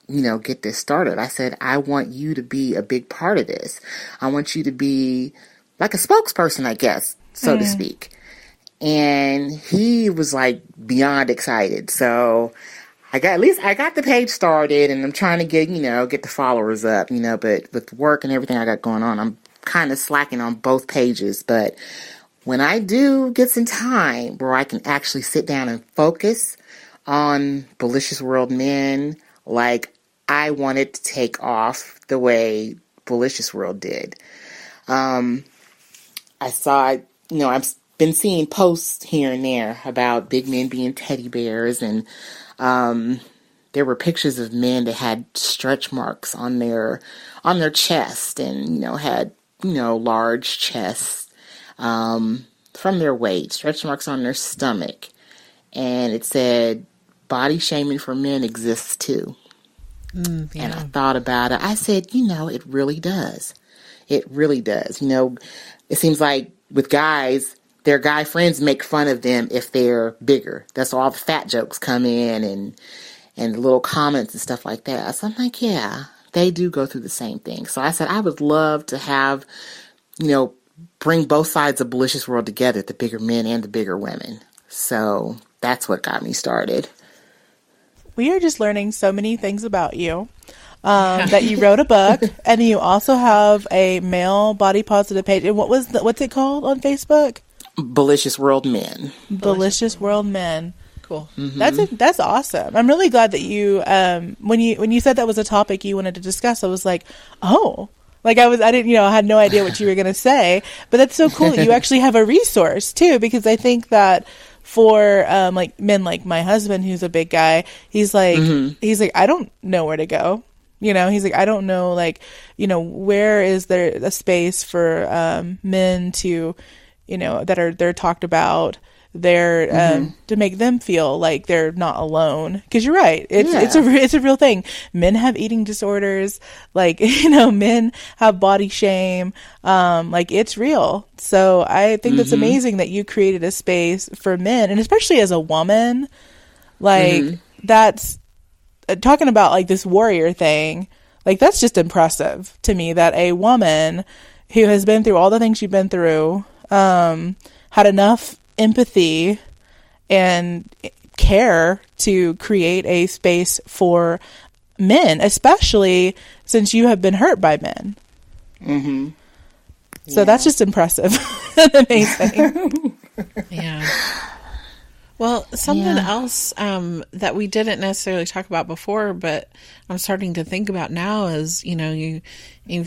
get this started. I said, I want you to be a big part of this. I want you to be like a spokesperson, I guess, so to speak. And he was like beyond excited. So I got the page started and I'm trying to get the followers up, but with work and everything I got going on, I'm kind of slacking on both pages. But when I do get some time where I can actually sit down and focus on Belicious World Men, like I want it to take off the way Belicious World did. I saw, I've been seeing posts here and there about big men being teddy bears, and there were pictures of men that had stretch marks on their chest and, had large chests from their weight, stretch marks on their stomach. And it said, body shaming for men exists too. And I thought about it. I said, it really does. It really does. It seems like with guys, their guy friends make fun of them if they're bigger. That's all the fat jokes come in and the little comments and stuff like that. So I'm like, yeah, they do go through the same thing. So I said, I would love to have, bring both sides of Belicious World together, the bigger men and the bigger women. So that's what got me started. We are just learning so many things about you. That you wrote a book, and you also have a male body positive page. And what's it called on Facebook? Belicious World Men. Belicious World Men. Cool. That's awesome. I'm really glad that you when you said that was a topic you wanted to discuss, I was like, oh, like I didn't, I had no idea what you were going to say, but that's so cool that you actually have a resource too, because I think that for like men like my husband, who's a big guy, he's like I don't know where to go. He's like, I don't know, like, where is there a space for men to, they're talked about there to make them feel like they're not alone. Because you're right, it's a real thing. Men have eating disorders, like, men have body shame, like, it's real. So I think that's amazing that you created a space for men, and especially as a woman, like, that's talking about like this warrior thing, like that's just impressive to me, that a woman who has been through all the things you've been through had enough empathy and care to create a space for men, especially since you have been hurt by men. So that's just impressive and amazing. Yeah. Well, something else that we didn't necessarily talk about before, but I'm starting to think about now is, you've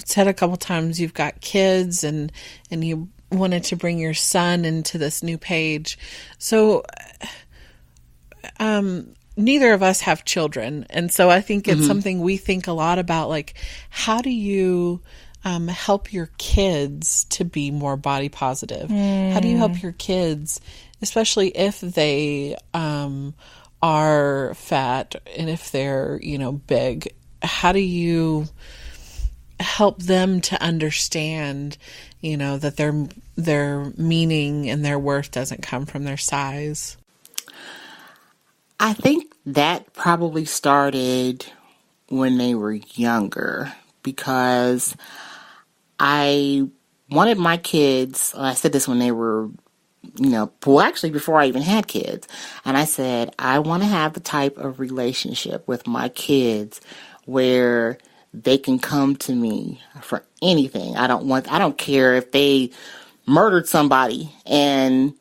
said a couple times you've got kids and you wanted to bring your son into this new page. So neither of us have children. And so I think it's something we think a lot about, like, how do you help your kids to be more body positive? How do you help your kids, especially if they are fat and if they're, big? How do you help them to understand, that their meaning and their worth doesn't come from their size? I think that probably started when they were younger, because I wanted my kids, I said this when they were, actually before I even had kids, and I said, I want to have the type of relationship with my kids where they can come to me for anything. I don't care if they murdered somebody and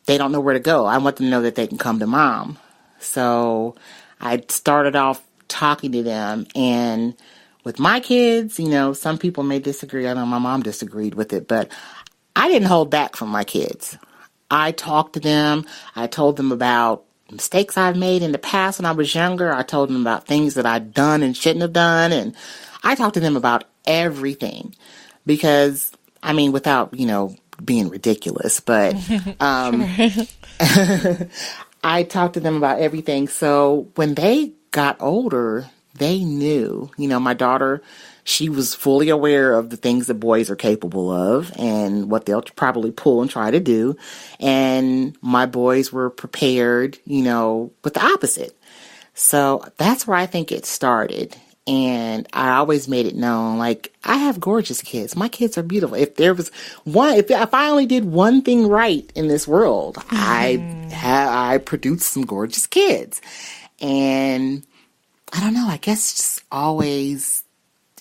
they don't know where to go. I want them to know that they can come to mom. So I started off talking to them, and with my kids, some people may disagree. I know my mom disagreed with it, but I didn't hold back from my kids. I talked to them. I told them about mistakes I've made in the past when I was younger. I told them about things that I'd done and shouldn't have done. And I talked to them about everything because, without, being ridiculous, but I talked to them about everything. So when they got older, they knew, my daughter, she was fully aware of the things that boys are capable of and what they'll probably pull and try to do. And my boys were prepared, with the opposite. So that's where I think it started. And I always made it known, like, I have gorgeous kids. My kids are beautiful. If there was if I only did one thing right in this world, I produced some gorgeous kids. And I don't know, I guess just always,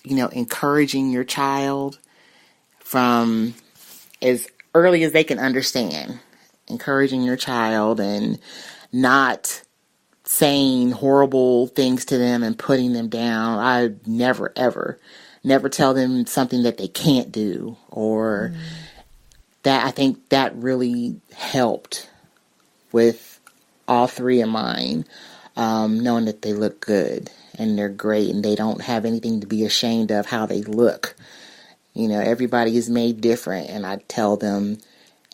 encouraging your child from as early as they can understand. Encouraging your child and not saying horrible things to them and putting them down. I never tell them something that they can't do, or that. I think that really helped with all three of mine, knowing that they look good and they're great and they don't have anything to be ashamed of how they look. Everybody is made different, and I tell them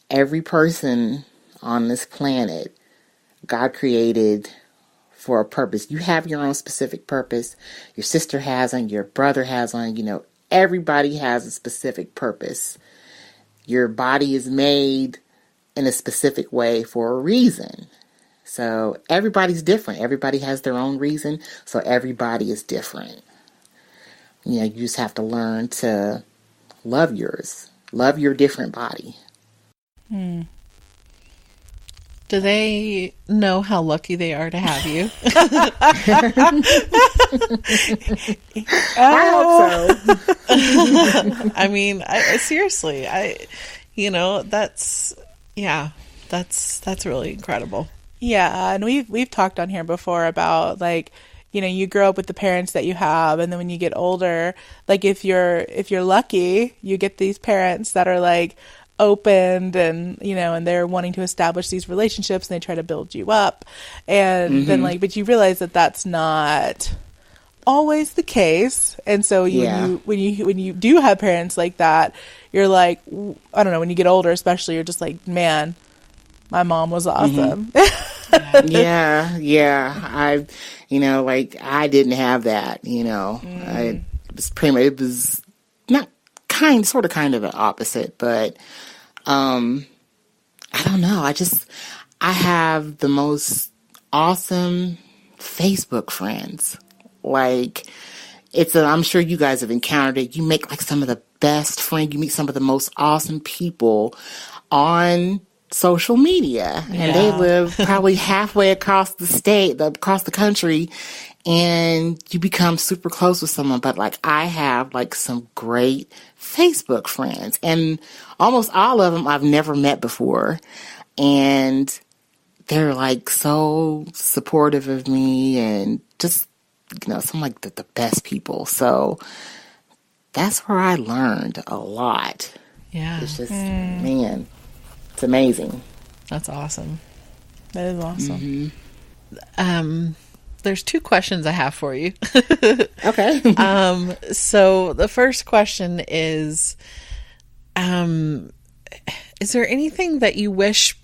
every person on this planet God created for a purpose. You have your own specific purpose. Your sister has one, your brother has one, everybody has a specific purpose. Your body is made in a specific way for a reason. So everybody's different. Everybody has their own reason. So everybody is different. You just have to learn to love yours. Love your different body. Do they know how lucky they are to have you? I hope so. Seriously, that's really incredible. Yeah, and we've talked on here before about like, you know, you grow up with the parents that you have, and then when you get older, like if you're lucky, you get these parents that are like opened, and you know, and they're wanting to establish these relationships, and they try to build you up, and then like, but you realize that that's not always the case, and so when you do have parents like that, you're like, I don't know, when you get older especially, you're just like, man, my mom was awesome. Yeah. I, you know, like I didn't have that, you know. It was not sort of the opposite, but I don't know. I have the most awesome Facebook friends. Like, I'm sure you guys have encountered it. You make like some of the best friends. You meet some of the most awesome people on social media, and they live probably halfway across the state, across the country, and you become super close with someone. But like, I have like some great Facebook friends, and almost all of them I've never met before, and they're like so supportive of me, and just, you know, some like the best people. So that's where I learned a lot. Yeah. It's just, man, it's amazing. That's awesome. That is awesome. There's 2 questions I have for you. Okay. So the first question is there anything that you wish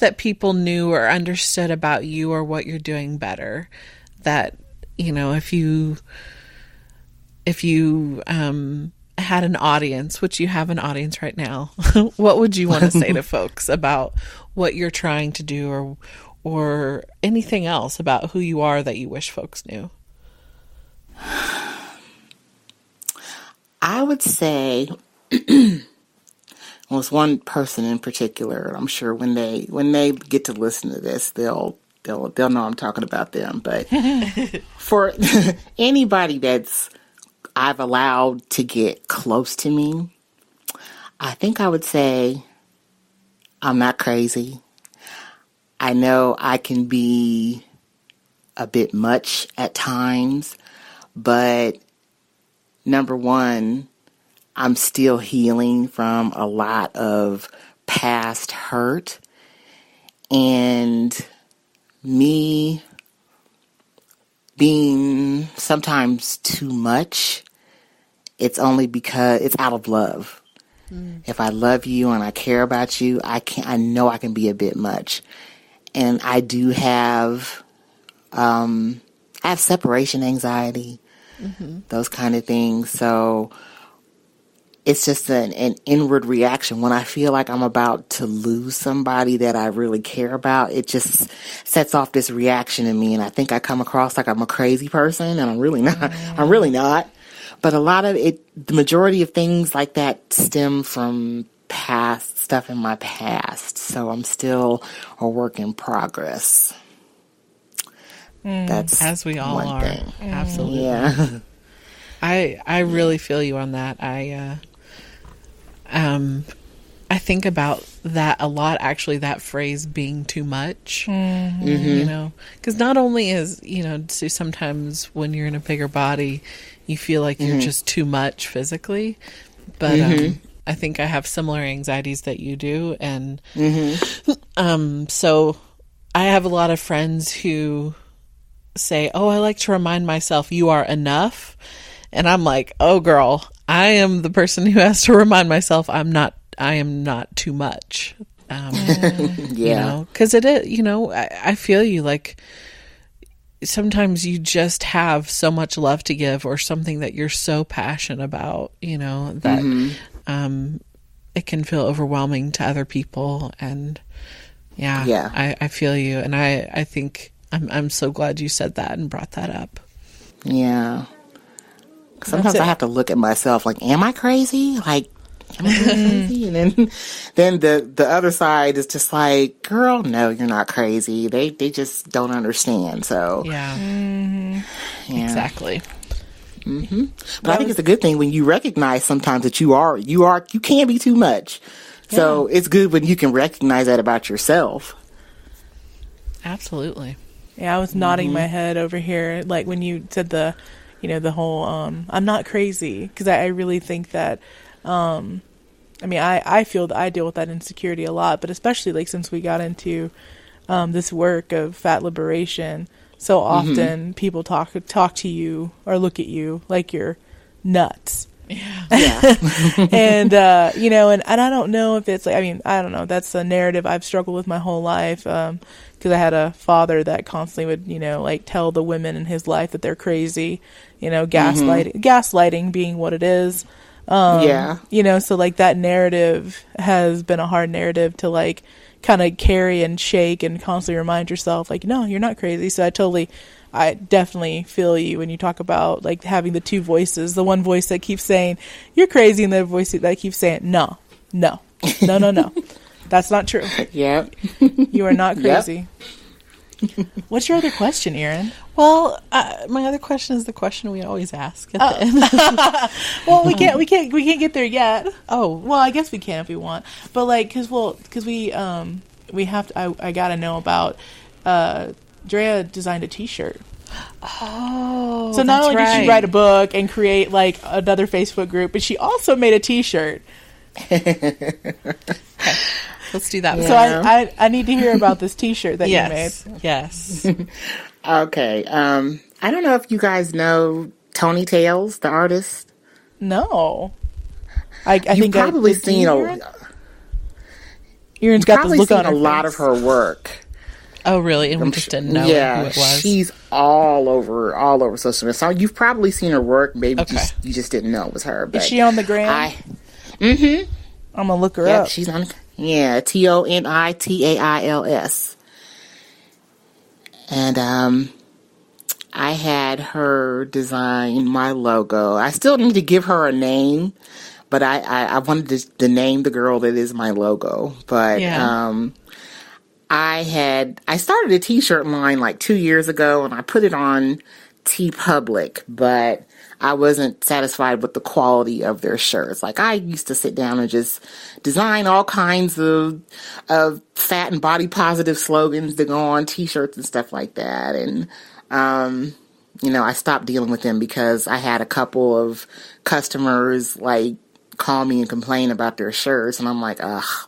that people knew or understood about you or what you're doing better? That, you know, if you had an audience, which you have an audience right now, what would you want to say to folks about what you're trying to do, or anything else about who you are that you wish folks knew? I would say, well, it's one person in particular. I'm sure when they get to listen to this, they'll know I'm talking about them. But for anybody that's I've allowed to get close to me, I think I would say I'm not crazy. I know I can be a bit much at times, but number one, I'm still healing from a lot of past hurt, and me being sometimes too much, it's only because it's out of love. If I love you and I care about you, I know I can be a bit much. And I do have, I have separation anxiety, those kind of things. So it's just an inward reaction. When I feel like I'm about to lose somebody that I really care about, it just sets off this reaction in me. And I think I come across like I'm a crazy person, and I'm really not. I'm really not. But a lot of it, the majority of things like that stem from past stuff in my past. So I'm still a work in progress. That's as we all are. Thing. Absolutely. Yeah. I really feel you on that. I think about that a lot, actually, that phrase being too much, you know, because not only is, you know, so sometimes when you're in a bigger body, you feel like you're just too much physically, but I think I have similar anxieties that you do. And so I have a lot of friends who say, oh, I like to remind myself you are enough. And I'm like, oh, girl, I am the person who has to remind myself I am not too much. You know, because it is, you know, I feel you, like sometimes you just have so much love to give, or something that you're so passionate about, you know, that it can feel overwhelming to other people. And I feel you. And I think I'm so glad you said that and brought that up. Yeah. Sometimes I have to look at myself like, am I crazy? Like, am I crazy? And then the other side is just like, girl, no, you're not crazy. They just don't understand. So yeah. Exactly. But I think it's a good thing when you recognize sometimes that you can be too much. So it's good when you can recognize that about yourself. Absolutely. Yeah, I was nodding my head over here, like when you said the whole, I'm not crazy, because I really think that, I feel that I deal with that insecurity a lot, but especially like since we got into this work of fat liberation, so often people talk to you or look at you like you're nuts. Yeah. And and I don't know if it's like, I don't know, that's a narrative I've struggled with my whole life, because I had a father that constantly would like tell the women in his life that they're crazy, gaslighting being what it is. So like that narrative has been a hard narrative to like kind of carry and shake and constantly remind yourself like, no, you're not crazy. So I definitely feel you when you talk about like having the two voices, the one voice that keeps saying you're crazy and the voice that keeps saying no. That's not true. Yep. You are not crazy. Yep. What's your other question, Erin? Well, my other question is the question we always ask at the end. Well, we can't get there yet. Oh, well, I guess we can if we want, but like, cause we have to. I gotta know about. Drea designed a T-shirt. Oh, so not only did she write a book and create like another Facebook group, but she also made a T-shirt. Let's do that. Yeah. So I need to hear about this T-shirt that you made. Yes. Okay. I don't know if you guys know Tony Tales, the artist. No. I think you've probably seen Erin's got this look on her a lot of her work. Oh, really? And we just didn't know who it was. She's all over social media. So you've probably seen her work. Maybe you just didn't know it was her. But is she on the gram? I'm gonna look her up. She's on. Yeah, TONITAILS. And I had her design my logo. I still need to give her a name, but I wanted to name the girl that is my logo. But I started a T-shirt line like 2 years ago, and I put it on TeePublic, but I wasn't satisfied with the quality of their shirts. Like, I used to sit down and just design all kinds of fat and body positive slogans to go on T-shirts and stuff like that. And, I stopped dealing with them because I had a couple of customers like call me and complain about their shirts, and I'm like,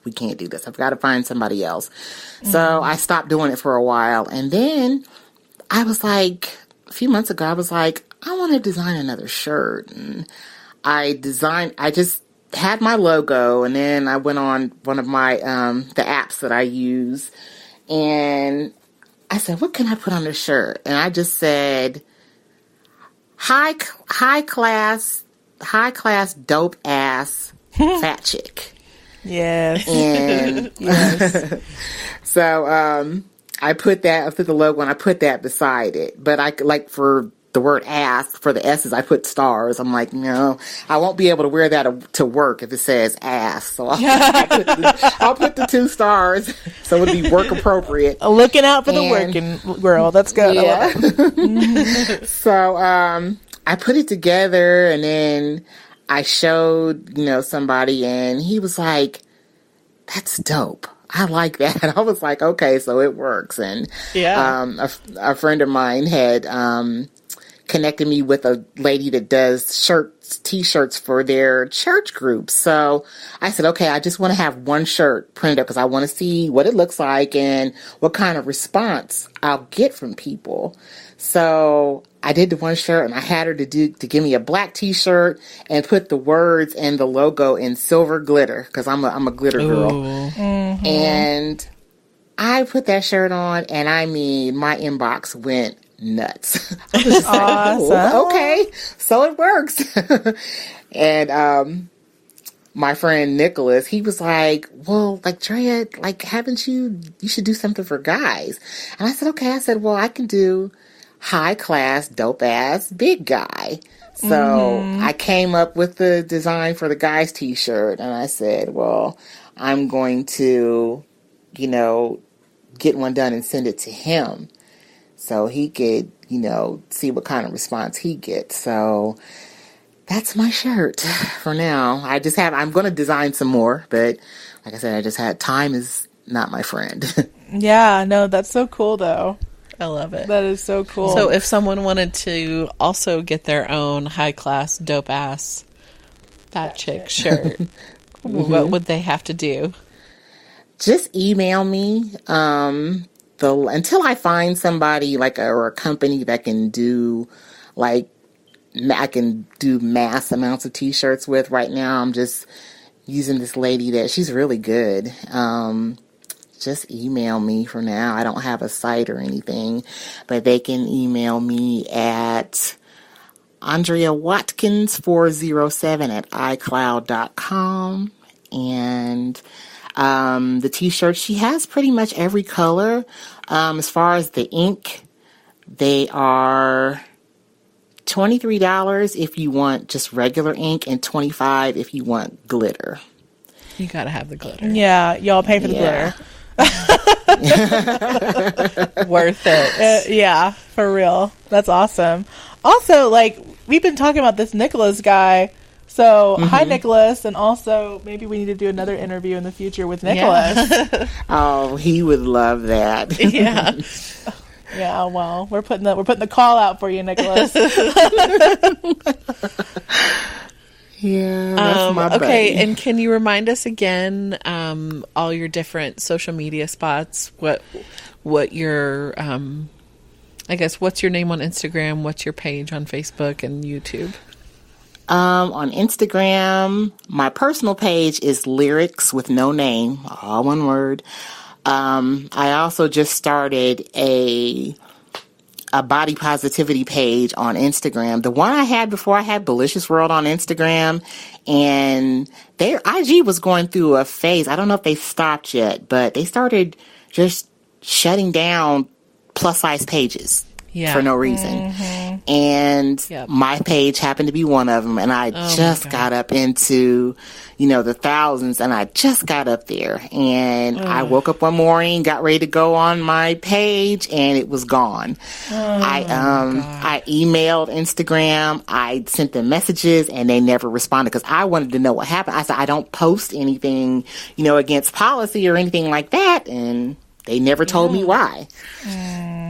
we can't do this. I've got to find somebody else. Mm-hmm. So I stopped doing it for a while, and then I was like, a few months ago, I was like, I want to design another shirt, and I just had my logo, and then I went on one of my the apps that I use, and I said, what can I put on this shirt? And I just said, high class dope ass fat chick. Yes. And yes. So I put the logo and I put that beside it. But I like for the word ass, for the S's, I put stars. I'm like, no, I won't be able to wear that to work if it says ass. So I'll put the 2 stars so it'll be work appropriate. Looking out for the working girl. That's good. Yeah. So I put it together, and then I showed, somebody, and he was like, that's dope. I like that. I was like, okay, so it works. And a friend of mine had connected me with a lady that does T-shirts for their church groups. So I said, okay, I just want to have one shirt printed up because I want to see what it looks like and what kind of response I'll get from people. So I did the one shirt, and I had her to give me a black T-shirt and put the words and the logo in silver glitter because I'm a glitter girl. Mm-hmm. And I put that shirt on, and my inbox went nuts. I was just awesome. Like, okay, so it works. And my friend Nicholas, he was like, well, like, Drea, like, you should do something for guys. And I said, okay. I said, well, I can do high class, dope ass, big guy. So I came up with the design for the guy's T-shirt, and I said, well, I'm going to, get one done and send it to him so he could, see what kind of response he gets. So that's my shirt for now. I'm going to design some more, but like I said, time is not my friend. Yeah, no, that's so cool though. I love it. That is so cool. So if someone wanted to also get their own high class dope ass fat chick shirt, what would they have to do? Just email me. Until I find somebody or a company that can do I can do mass amounts of t-shirts with. Right now, I'm just using this lady that she's really good. Just email me for now. I don't have a site or anything, but they can email me at AndreaWatkins407 @iCloud.com. And the t-shirt, she has pretty much every color. As far as the ink, they are $23 if you want just regular ink and $25 if you want glitter. You gotta have the glitter. Yeah, y'all pay for the glitter. Worth it. Yeah, for real. That's awesome. Also, we've been talking about this Nicholas guy. So, hi, Nicholas. And also, maybe we need to do another interview in the future with Nicholas. Yeah. Oh, he would love that. Yeah. Yeah, well, we're putting the call out for you, Nicholas. Yeah, that's my buddy. Okay, and can you remind us again all your different social media spots? What your I guess what's your name on Instagram? What's your page on Facebook and YouTube? On Instagram, my personal page is Lyrics with no name, all one word. I also just started a body positivity page on Instagram. The one I had before, I had Delicious World on Instagram, and their IG was going through a phase. I don't know if they stopped yet, but they started just shutting down plus size pages for no reason. And my page happened to be one of them, and I just got up into, the thousands, and I just got up there, and I woke up one morning, got ready to go on my page, and it was gone. I emailed Instagram, I sent them messages, and they never responded because I wanted to know what happened. I said, I don't post anything, against policy or anything like that, and they never told me why.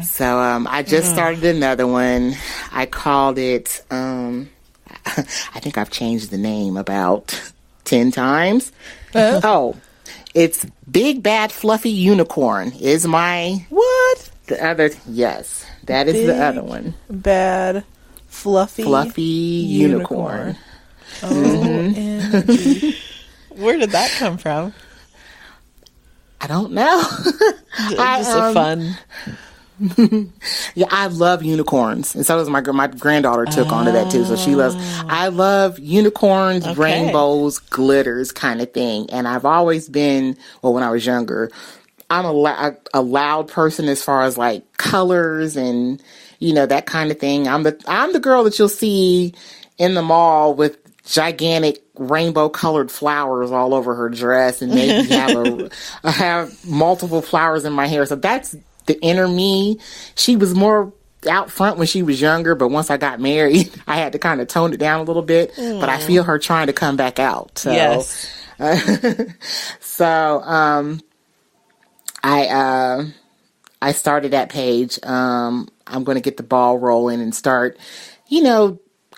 So I just started another one. I called it, I think I've changed the name about 10 times. It's Big Bad Fluffy Unicorn is my... What? The other... Yes, that is the other one. Bad Fluffy Unicorn. OMG. Where did that come from? I don't know. Just a fun... Yeah, I love unicorns, and so does my granddaughter took onto that too. So she loves. I love unicorns, rainbows, glitters, kind of thing. And I've always been, when I was younger, I'm a loud person as far as colors and that kind of thing. I'm the girl that you'll see in the mall with gigantic rainbow colored flowers all over her dress, and maybe have multiple flowers in my hair. So that's the inner me. She was more out front when she was younger, but once I got married, I had to kind of tone it down a little bit. But I feel her trying to come back out. So, yes. I started that page. I'm going to get the ball rolling and start,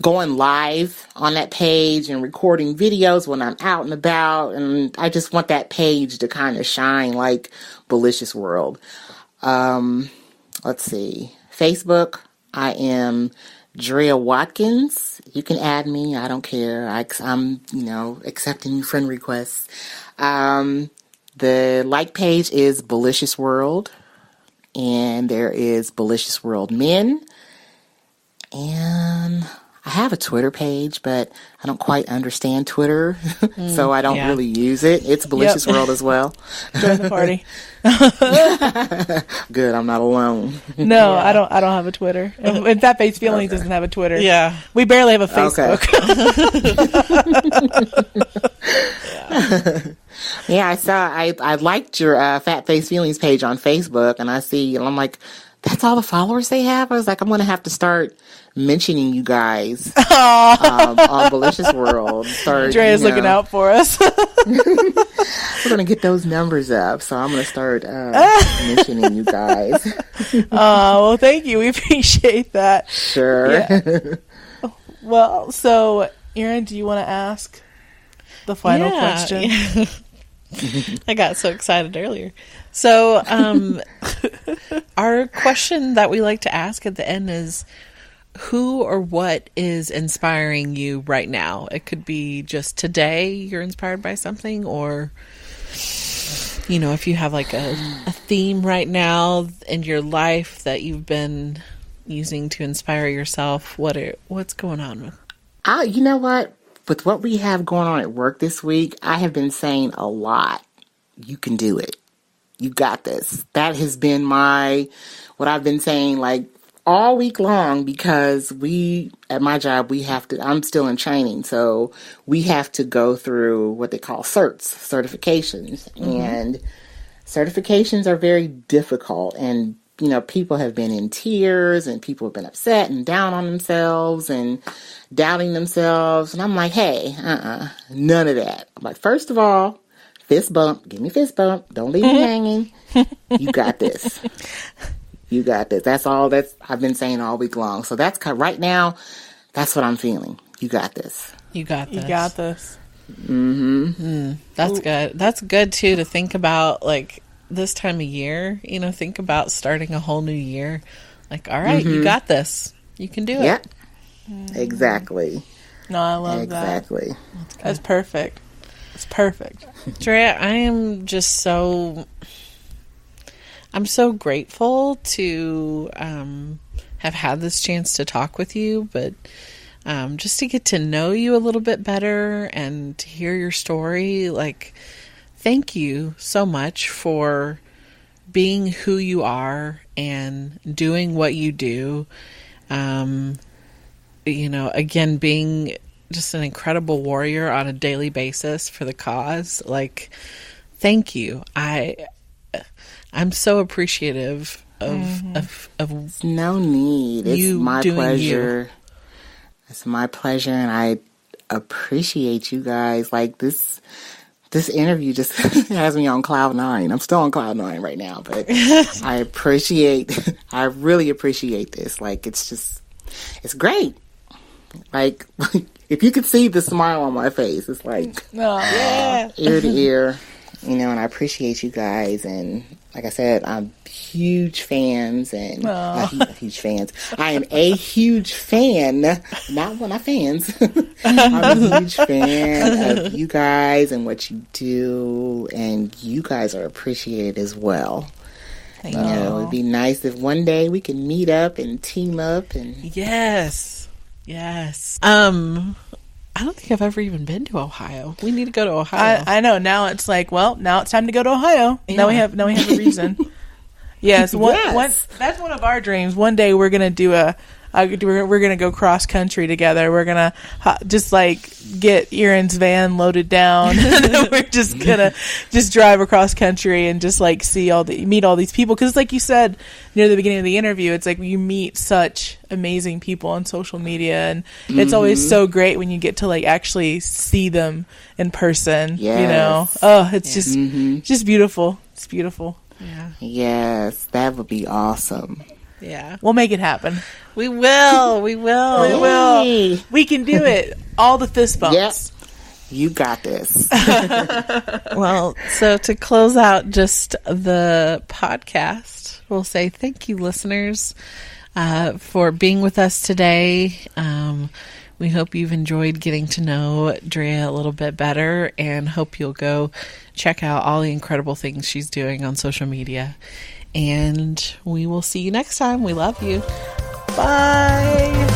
going live on that page and recording videos when I'm out and about. And I just want that page to kind of shine like Delicious World. Let's see. Facebook, I am Drea Watkins. You can add me. I don't care. I'm, accepting friend requests. The like page is Delicious World. And there is Delicious World Men. And I have a Twitter page, but I don't quite understand Twitter, so I don't really use it. It's Delicious World as well. Join the party. Good, I'm not alone. No, I don't have a Twitter. And Fat Face Feelings doesn't have a Twitter. Yeah. We barely have a Facebook. Yeah, I liked your Fat Face Feelings page on Facebook, and I'm like, that's all the followers they have? I was like, I'm going to have to start mentioning you guys on Belicious World. Drea's looking out for us. We're going to get those numbers up. So I'm going to start mentioning you guys. Well, thank you. We appreciate that. Sure. Yeah. Well, so, Erin, do you want to ask the final question? Yeah. I got so excited earlier. So, our question that we like to ask at the end is, who or what is inspiring you right now? It could be just today you're inspired by something, or, you know, if you have like a theme right now in your life that you've been using to inspire yourself, what's going on with? You know what? With what we have going on at work this week, I have been saying a lot. You can do it. You got this. That has been what I've been saying like all week long, because at my job, I'm still in training. So we have to go through what they call certifications. Mm-hmm. And certifications are very difficult. And, you know, people have been in tears and people have been upset and down on themselves and doubting themselves. And I'm like, hey, none of that. I'm like, first of all, fist bump. Give me a fist bump. Don't leave me hanging. You got this. You got this. That's all I've been saying all week long. So right now, that's what I'm feeling. You got this. You got this. You got this. Mm-hmm. That's good. That's good, too, to think about, like, this time of year. You know, think about starting a whole new year. Like, all right, you got this. You can do it. Yep. Exactly. No, I love that. Exactly. That's perfect. It's perfect. Drea, I am just I'm so grateful to have had this chance to talk with you, but just to get to know you a little bit better and to hear your story. Like, thank you so much for being who you are and doing what you do. You know, again, being just an incredible warrior on a daily basis for the cause. Like, thank you. I'm so appreciative of no need. It's my pleasure. It's my pleasure, and I appreciate you guys. Like, this interview just has me on cloud 9. I'm still on cloud 9 right now, but I really appreciate this. Like, it's great. Like, if you could see the smile on my face, it's like ear to ear, you know, and I appreciate you guys. And like I said, I'm huge fans and huge fans. I am a huge fan, not one of fans. I'm a huge fan of you guys and what you do, and you guys are appreciated as well. You know, it'd be nice if one day we can meet up and team up and Yes. I don't think I've ever even been to Ohio. We need to go to Ohio. I know. Now it's like, well, now it's time to go to Ohio. Yeah. Now we have a reason. Yes. That's one of our dreams. One day we're gonna do we're gonna go cross country together. We're gonna just like get Erin's van loaded down, and then we're just gonna just drive across country and just like meet all these people. Because like you said near the beginning of the interview, it's like you meet such amazing people on social media, and it's always so great when you get to like actually see them in person. Yes. You know, it's just beautiful. It's beautiful. Yeah. Yes, that would be awesome. Yeah. We'll make it happen. We will. We will. We will. We can do it. All the fist bumps. Yep. You got this. Well, so to close out just the podcast, we'll say thank you, listeners, for being with us today. We hope you've enjoyed getting to know Drea a little bit better, and hope you'll go check out all the incredible things she's doing on social media. And we will see you next time. We love you. Bye.